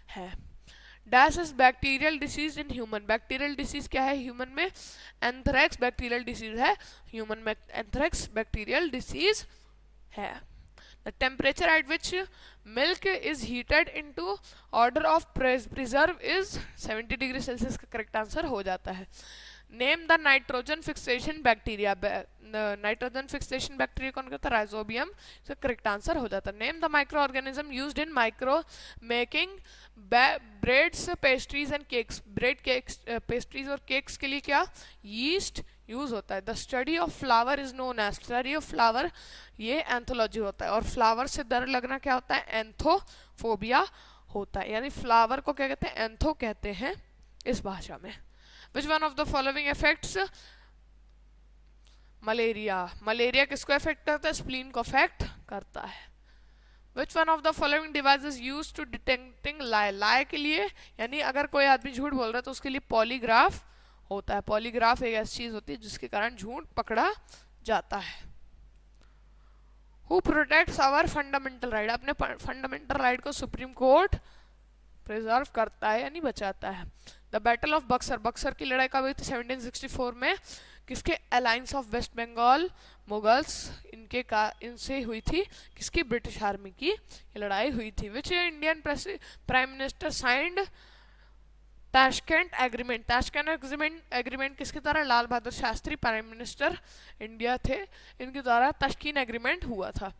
है। Dash is bacterial disease in human, bacterial disease क्या है ह्यूमन में, एंथ्रेक्स बैक्टीरियल डिसीज है ह्यूमन में, एंथ्रेक्स बैक्टीरियल डिसीज है। The temperature at which milk is heated into order of preserve is 70 degree Celsius का correct answer हो जाता है। Name the nitrogen fixation bacteria, nitrogen fixation bacteria कौन करता है, राइजोबियम, इसका करेक्ट आंसर हो जाता है। Name the micro organism used in micro making breads pastries and cakes, bread cakes pastries और केक्स के लिए क्या, यीस्ट यूज होता है। The study of flower is known as, study of flower ये एंथोलॉजी होता है, और फ्लावर से डर लगना क्या होता है, एंथोफोबिया होता है, यानी फ्लावर को क्या कहते हैं, एंथो कहते हैं इस भाषा में। Which one of the following affects malaria, malaria किसको अफेक्ट करता है, स्प्लीन को अफेक्ट करता है। Which one of the following devices used to detecting lie, lie के लिए यानी अगर कोई आदमी झूठ बोल रहा है तो उसके लिए पॉलीग्राफ होता है, पॉलीग्राफ एक ऐसी चीज होती है जिसके कारण झूठ पकड़ा जाता है। Who protects our fundamental right, अपने फंडामेंटल राइट को सुप्रीम कोर्ट प्रिजर्व करता है यानी बचाता है। The battle of Buxar, Buxar की लड़ाई कब हुई थी, 1764 में, किसके, alliance of West Bengal Mughals इनसे हुई थी, किसकी, ब्रिटिश आर्मी की ये लड़ाई हुई थी। Which Indian prime minister signed Tashkent agreement, Tashkent agreement किसके द्वारा, Lal Bahadur Shastri prime minister India थे, इनके द्वारा ताशकीन एग्रीमेंट हुआ था।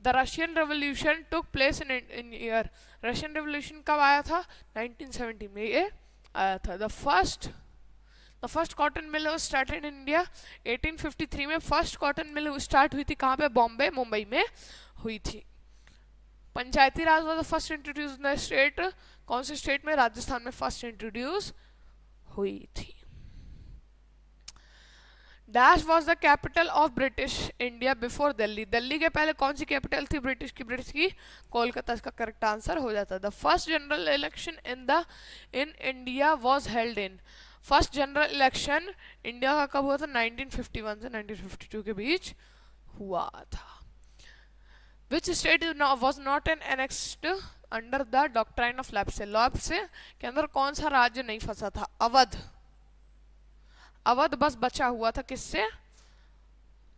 The Russian revolution took place in year, Russian revolution कब आया था, 1970 में ये आया था। The first cotton mill started in India, 1853 में फर्स्ट कॉटन मिल स्टार्ट हुई थी, कहाँ पे, बॉम्बे मुंबई में हुई थी। Panchayati Raj was first introduce in the state, कौन से स्टेट में, राजस्थान में फर्स्ट इंट्रोड्यूस हुई थी। Dash was the capital of British India before Delhi, Delhi के पहले कौन सी कैपिटल थी ब्रिटिश की, कोलकाता, इसका करेक्ट आंसर हो जाता है। The first general election in India was held in, first general election India का कब हुआ था, 1951 से 1952 के बीच हुआ था। Which state was not an annexed under the doctrine of lapse, lapse के अंदर कौन सा राज्य नहीं फंसा था, अवध, अवध बस बचा हुआ था किससे,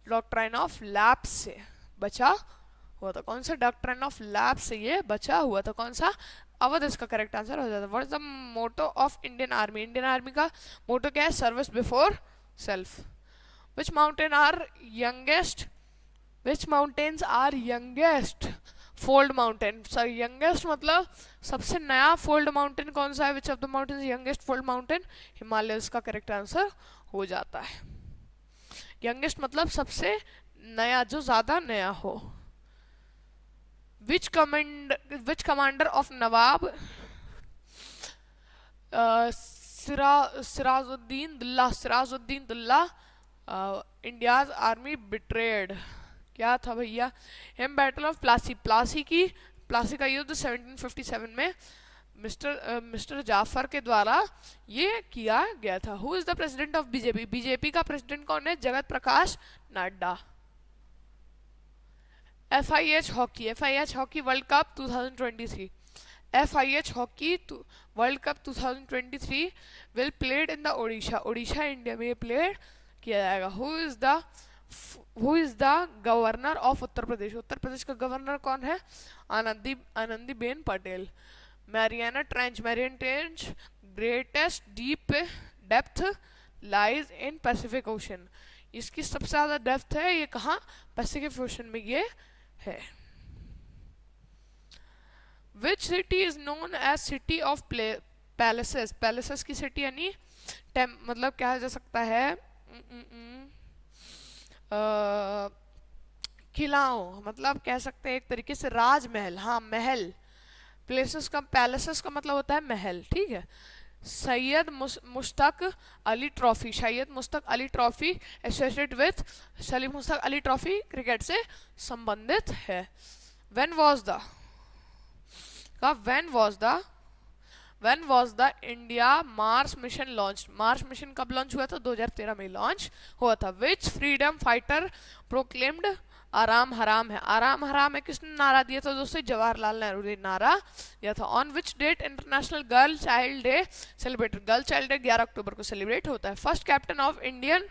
डॉक्ट्राइन ऑफ लैप्स से बचा हुआ था, कौन सा, डॉक्ट्राइन ऑफ लैप्स से ये बचा हुआ था, कौन सा, अवध, इसका करेक्ट आंसर हो जाता है। What is the motto of Indian army, Indian army का मोटो क्या है, service before self. Which mountain are youngest, which mountains are youngest fold mountain, youngest मतलब सबसे नया फोल्ड माउंटेन कौन सा है? Which of the mountain youngest fold mountain? Himalaya का करेक्ट आंसर हो जाता है। यंगेस्ट मतलब सबसे नया, जो ज्यादा नया हो। Which commander of Nawab Sirajuddin Daula India's army betrayed? क्या था भैया? In battle of Plassey, Plassey का युद्ध 1757 में मिस्टर जाफर के द्वारा ये किया गया था। Who is the president of BJP? BJP का प्रेसिडेंट कौन है? Jagat Prakash Nadda. FIH hockey world cup 2023, FIH hockey world cup 2023 will played in the Odisha, Odisha India में प्लेड किया जाएगा। Who is the governor of Uttar Pradesh? Uttar Pradesh का गवर्नर कौन है? Anandi Ben Patel. Mariana trench greatest deep depth lies in Pacific Ocean, इसकी सबसे ज्यादा डेप्थ है ये कहाँ? पैसिफिक ओशन में ये है। Which city is known as city of palaces? Palaces की सिटी यानी मतलब क्या जा सकता है? किलाओं, मतलब कह सकते हैं एक तरीके से राजमहल। हाँ, महल। प्लेसेस का, पैलेसेस का मतलब होता है महल, ठीक है। Syed Mushtaq Ali trophy, Syed Mushtaq Ali trophy associated with Salim Mushtaq Ali trophy cricket से संबंधित है। When was the India Mars mission launch? Mars mission कब लॉन्च हुआ था? 2013 में लॉन्च हुआ था। विच फ्रीडम फाइटर प्रोक्लेम्ड आराम हराम है? आराम हराम है किसने नारा दिया था दोस्तों? जवाहरलाल नेहरू ने नारा दिया था। On which date international girl child day celebrated? Girl child day 11 अक्टूबर को सेलिब्रेट होता है। First captain of Indian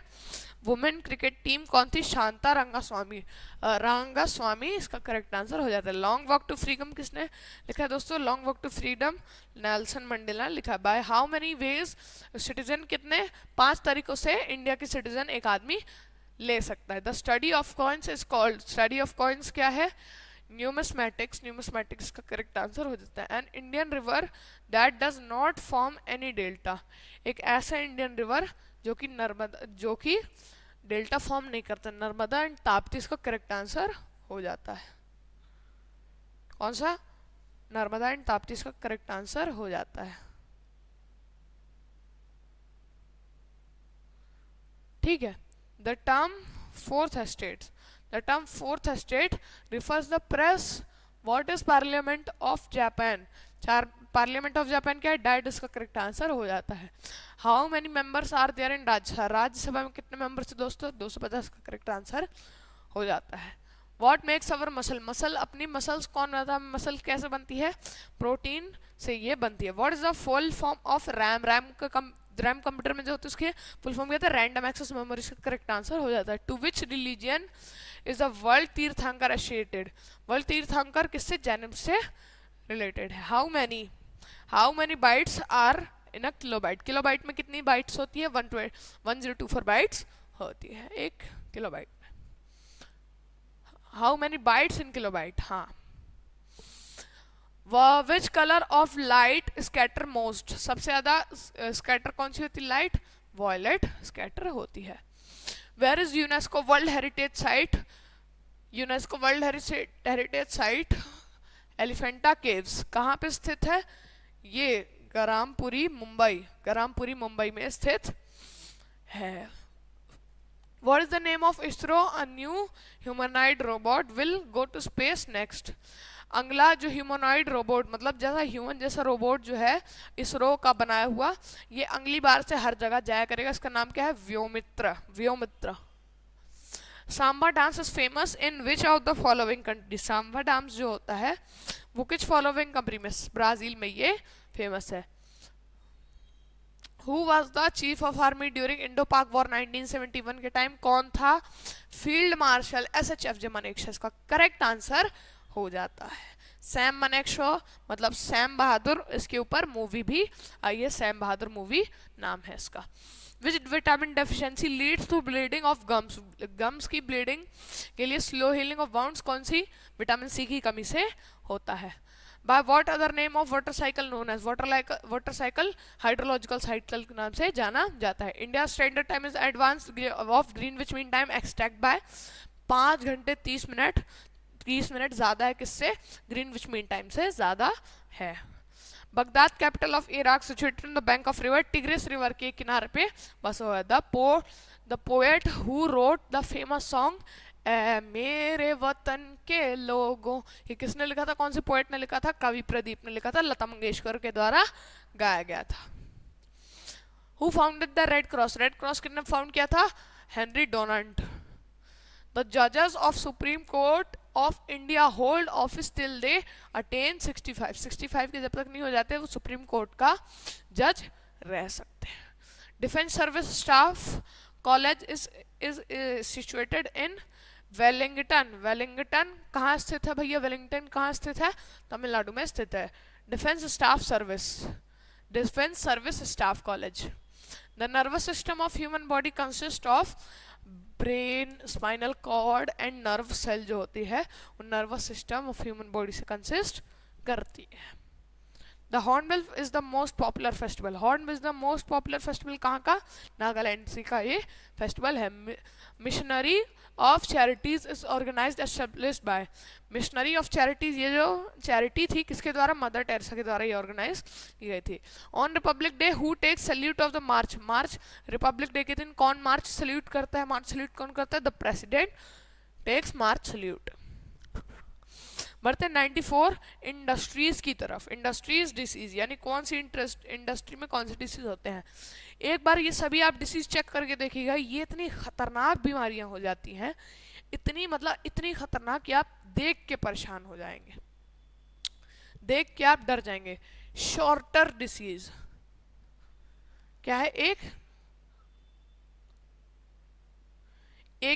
women cricket team कौन थी? शांता रंगास्वामी इसका करेक्ट आंसर हो जाता है। लॉन्ग वॉक टू फ्रीडम किसने लिखा है दोस्तों? Long walk to freedom Nelson Mandela लिखा है। By how many ways citizen, कितने 5 तरीकों से इंडिया की सिटीजन एक आदमी ले सकता है। The study of coins is called, study of coins क्या है? न्यूमिस्मैटिक्स का करेक्ट आंसर हो जाता है। An Indian river that does not form any delta, एक ऐसा इंडियन रिवर जो कि डेल्टा फॉर्म नहीं करता। नर्मदा एंड ताप्ती इसका करेक्ट आंसर हो जाता है। कौन सा? नर्मदा एंड ताप्ती इसका करेक्ट आंसर हो जाता है, ठीक है। The term fourth estate refers the press. What is Parliament of Japan? Parliament of Japan क्या है? That इसका करेक्ट आंसर हो जाता है। How many members are there in Rajya Sabha? Rajya Sabha में कितने मेंबर्स थे दोस्तों? 250 का करेक्ट आंसर हो जाता है। What makes our muscle? अपनी मसल्स कौन बनाता है? मसल कैसे बनती है? प्रोटीन से ये बनती है। What is the full form of RAM? RAM computer में जो होता है उसके फुल फॉर्म क्या था? Random access memory. इसका करेक्ट आंसर हो जाता है। To which religion is the world tirthankar associated? World tirthankar किससे? जैनिज्म से रिलेटेड है। How many bytes are in a kilobyte? Kilobyte में कितनी बाइट्स होती है? 1024 बाइट्स होती है एक किलोबाइट में। How many bytes in kilobyte? हाँ। Which colour of light scatter most? सबसे ज्यादा स्कैटर कौन सी होती है? लाइट वॉयलेट स्कैटर होती है। Where is UNESCO world heritage site? UNESCO world heritage site Elephanta caves कहाँ पे स्थित है? ये गरामपुरी मुंबई में स्थित है। What is the name of ISRO? A new humanoid robot will go to space next. अगला जो ह्यूमनॉइड रोबोट, मतलब जैसा ह्यूमन जैसा रोबोट जो है इसरो का बनाया हुआ, ये अगली बार से हर जगह जाया करेगा। इसका नाम क्या है? Vyommitra. Samba dance is famous in which of the following country? Samba dance जो होता है वो किस फॉलोइंग कंट्री में? ब्राजील में ये फेमस है। Who was the chief of army during Indo पाक वॉर 1971 के टाइम? कौन था? फील्ड मार्शल SHF जमानेकशा इसका करेक्ट आंसर हो जाता है। सैम मानेकशॉ मतलब सैम बहादुर, इसके ऊपर मूवी भी आई है, सैम बहादुर मूवी नाम है इसका। Which vitamin deficiency leads to bleeding of gums, gums की ब्लीडिंग के लिए स्लो हीलिंग ऑफ वाउंड्स कौन सी विटामिन सी की कमी से होता है। By what other name of water cycle known as, water cycle hydrological cycle के नाम से जाना जाता है। India standard time is advance of Greenwich mean time extract by 5 घंटे 30 मिनट, 30 मिनट ज्यादा है किससे, ग्रीनविच मीन टाइम से ज्यादा है। Baghdad capital of Iraq situated in the bank of river, Tigris river के किनारे पे बसा हुआ है। The poet who wrote the famous song ए मेरे वतन के लोगों, ये किसने लिखा था, कौन से पोएट ने लिखा था, कवि प्रदीप ने लिखा था, लता मंगेशकर के द्वारा गाया गया था। Who founded the red cross, red cross किसने फाउंड किया था, Henry Donald. The judges of Supreme Court of India hold office till they attain 65. 65 के जब तक नहीं हो जाते वो सुप्रीम कोर्ट का जज रह सकते हैं। Defence service staff college is situated in Wellington. Wellington कहाँ स्थित है भैया, वेलिंगटन कहाँ स्थित है, तमिलनाडु में स्थित है। Defence service staff college. The nervous system of human body consist of brain, spinal cord and nerve cell जो होती है वो nervous system of human body से कंसिस्ट करती है। The hornbill is the most popular festival, hornbill is the most popular festival कहाँ का, नागालैंड से का ये फेस्टिवल है। Missionary of charities is organised established by, missionary of charities ये जो चैरिटी थी किसके द्वारा, मदर टेरेसा के द्वारा ये ऑर्गेनाइज की गई थी। On Republic Day who takes salute of the march, march Republic Day के दिन कौन मार्च सैल्यूट करता है, मार्च सैल्यूट कौन करता है, the president takes march salute. बढ़ते 94 इंडस्ट्रीज की तरफ। इंडस्ट्रीज डिसीज यानी कौन सी इंडस्ट्री में कौन से डिसीज होते हैं। एक बार ये सभी आप डिसीज चेक करके देखिएगा, ये इतनी खतरनाक बीमारियां हो जाती हैं, इतनी मतलब इतनी खतरनाक कि आप देख के परेशान हो जाएंगे, देख के आप डर जाएंगे। शॉर्टर डिसीज क्या है, एक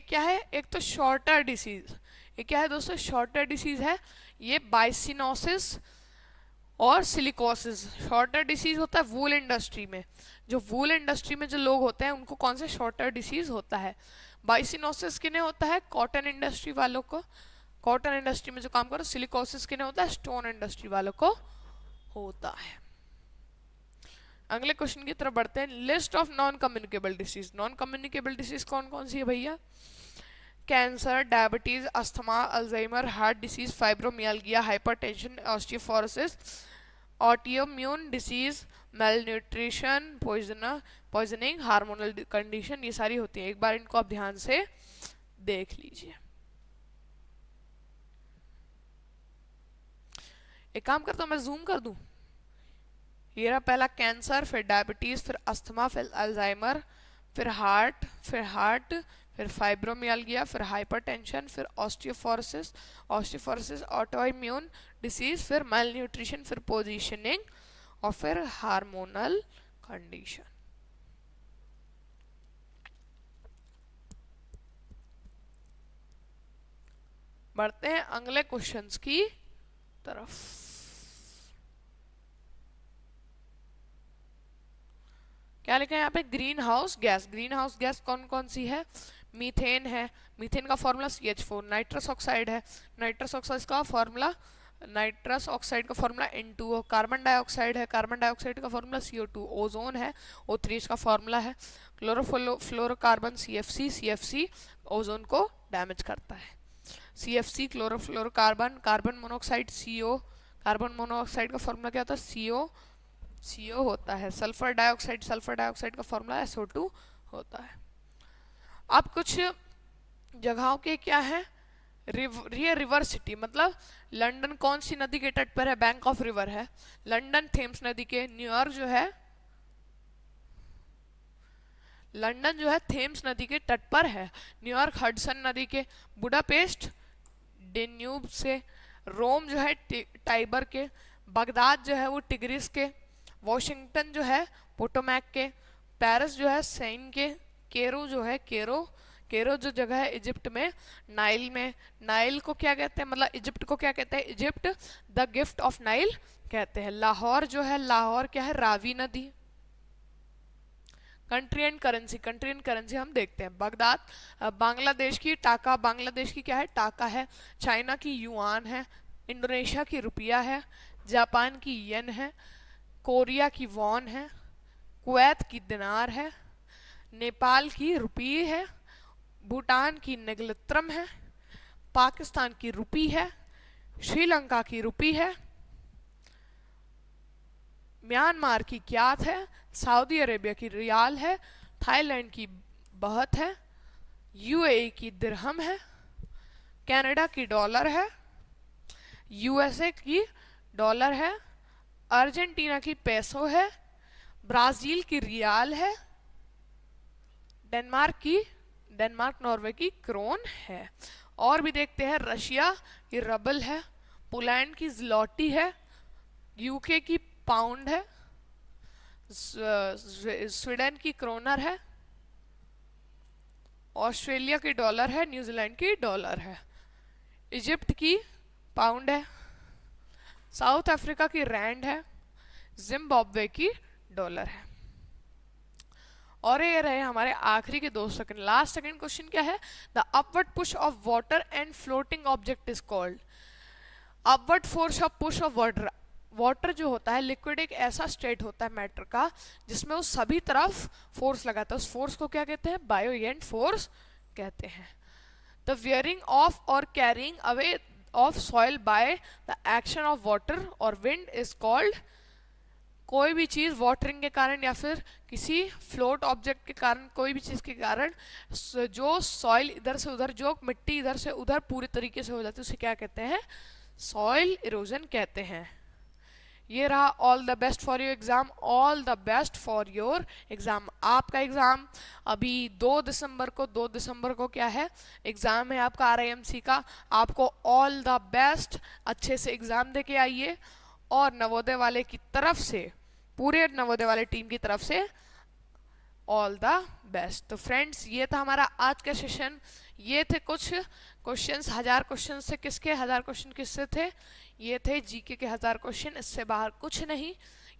क्या है, एक तो शॉर्टर डिसीज, ये क्या है दोस्तों, शॉर्टर डिसीज है, ये बाइसिनोसिस और सिलिकोसिस। शॉर्टर डिसीज होता है वूल इंडस्ट्री में, जो वूल इंडस्ट्री में जो लोग होते हैं उनको कौन से शॉर्टर डिसीज होता है। बाइसिनोसिस किन्हें होता है, कॉटन इंडस्ट्री वालों को, कॉटन इंडस्ट्री में जो काम करो। सिलिकोसिस किन्हें होता है, स्टोन इंडस्ट्री वालों को होता है। अगले क्वेश्चन की तरफ बढ़ते हैं। List of non communicable disease, non communicable disease कौन कौन सी है भैया, cancer, diabetes, asthma, Alzheimer, heart disease, fibromyalgia, hypertension, osteoporosis, autoimmune disease, malnutrition, poisoning, hormonal condition, ये सारी होती है। एक बार इनको आप ध्यान से देख लीजिए। एक काम करता हूं मैं जूम कर दूं, ये रहा पहला कैंसर, फिर डायबिटीज, फिर अस्थमा, फिर अल्जाइमर, फिर हार्ट, फिर फाइब्रोमियाल्गिया, फिर हाइपरटेंशन, फिर ऑस्टियोफोरोसिस, ऑटोइम्यून डिसीज, फिर मेलन्यूट्रिशन, फिर पोजीशनिंग और फिर हार्मोनल कंडीशन। बढ़ते हैं अगले क्वेश्चंस की तरफ। क्या लिखा है यहाँ पे, green house gas. Green house gas कौन कौन सी है, मीथेन है, मीथेन का फॉर्मूला CH4, नाइट्रस ऑक्साइड है, नाइट्रस ऑक्साइड का फॉर्मूला N2O, कार्बन डाइऑक्साइड है, कार्बन डाइऑक्साइड का फॉर्मूला CO2, ओजोन है O3 इसका फॉर्मूला है, क्लोरोफ्लोरोकार्बन CFC ओजोन को डैमेज करता है। CFC chlorofluorocarbon, carbon monoxide CO, carbon monoxide का फॉर्मूला क्या होता है, CO होता है। सल्फर डाइऑक्साइड का फॉर्मूला SO2 होता है। अब कुछ जगहों के क्या है, रिवर सिटी मतलब लंदन कौन सी नदी के तट पर है, बैंक ऑफ रिवर है, लंदन थेम्स नदी के। न्यूयॉर्क जो है, लंदन जो है थेम्स नदी के तट पर है, न्यूयॉर्क हडसन नदी के, बुडापेस्ट डेन्यूब से, रोम जो है टाइबर के, बगदाद जो है वो टिग्रिस के, वॉशिंगटन जो है पोटोमैक के, पेरिस जो है सेन के, केरो जो है केरो जो जगह है इजिप्ट में, नाइल में। नाइल को क्या कहते हैं, मतलब इजिप्ट को क्या कहते हैं, Egypt the gift of Nile कहते हैं। लाहौर जो है, लाहौर क्या है, रावी नदी। Country and currency, country and currency हम देखते हैं। बगदाद बांग्लादेश की टाका, बांग्लादेश की क्या है, टाका है। चाइना की युआन है। इंडोनेशिया की रुपया है। जापान की येन है। कोरिया की वॉन है। कुवैत की दिनार है। नेपाल की रुपी है। भूटान की नेगलत्रम है। पाकिस्तान की रुपी है। श्रीलंका की रुपी है। म्यांमार की क्यात है। सऊदी अरेबिया की रियाल है। थाईलैंड की बहत है। यूएई की दिरहम है। कनाडा की डॉलर है। यूएसए की डॉलर है। अर्जेंटीना की पेसो है। ब्राजील की रियाल है। डेनमार्क नॉर्वे की क्रोन है। और भी देखते हैं, रशिया की रबल है। पोलैंड की ज़्लॉटी है। यूके की पाउंड है। स्वीडन की क्रोनर है। ऑस्ट्रेलिया की डॉलर है। न्यूजीलैंड की डॉलर है। इजिप्ट की पाउंड है। साउथ अफ्रीका की रैंड है। जिम्बाब्वे की डॉलर है। और ये रहे हमारे आखिरी के 2 सेकंड। लास्ट सेकंड क्वेश्चन क्या है, the upward push of water and floating object is called. Upward force of push of water, water जो होता है लिक्विड एक ऐसा स्टेट होता है मैटर का जिसमें वो सभी तरफ फोर्स लगाता है, उस फोर्स को क्या कहते हैं, बायोएंट फोर्स कहते हैं। द वियरिंग ऑफ और carrying away of soil by the action of water और विंड इज कॉल्ड। कोई भी चीज़ वाटरिंग के कारण या फिर किसी फ्लोट ऑब्जेक्ट के कारण, कोई भी चीज़ के कारण जो सॉइल इधर से उधर, जो मिट्टी इधर से उधर पूरी तरीके से हो जाती है उसे क्या कहते हैं, सॉइल इरोजन कहते हैं। ये रहा all the best for your exam, all the best for your exam. आपका एग्ज़ाम अभी 2 दिसंबर को क्या है, एग्ज़ाम है आपका RIMC का। आपको ऑल द बेस्ट, अच्छे से एग्ज़ाम दे के आइए। और नवोदय वाले की तरफ से, पूरे नवोदय वाले टीम की तरफ से ऑल द बेस्ट। तो फ्रेंड्स, ये था हमारा आज का सेशन। ये थे कुछ क्वेश्चंस, 1000 क्वेश्चन से किसके, 1000 क्वेश्चन किससे थे, ये थे जीके के 1000 क्वेश्चन, इससे बाहर कुछ नहीं।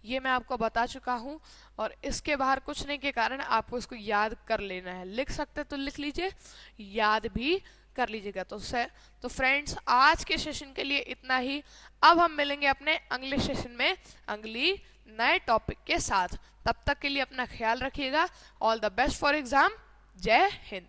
ये मैं आपको बता चुका हूँ और इसके बाहर कुछ नहीं के कारण आपको इसको याद कर लेना है। लिख सकते तो लिख लीजिए, याद भी कर लीजिएगा। तो फ्रेंड्स, आज के सेशन के लिए इतना ही। अब हम मिलेंगे अपने अगले सेशन में अगली नए टॉपिक के साथ। तब तक के लिए अपना ख्याल रखिएगा। All the best for exam. जय हिंद।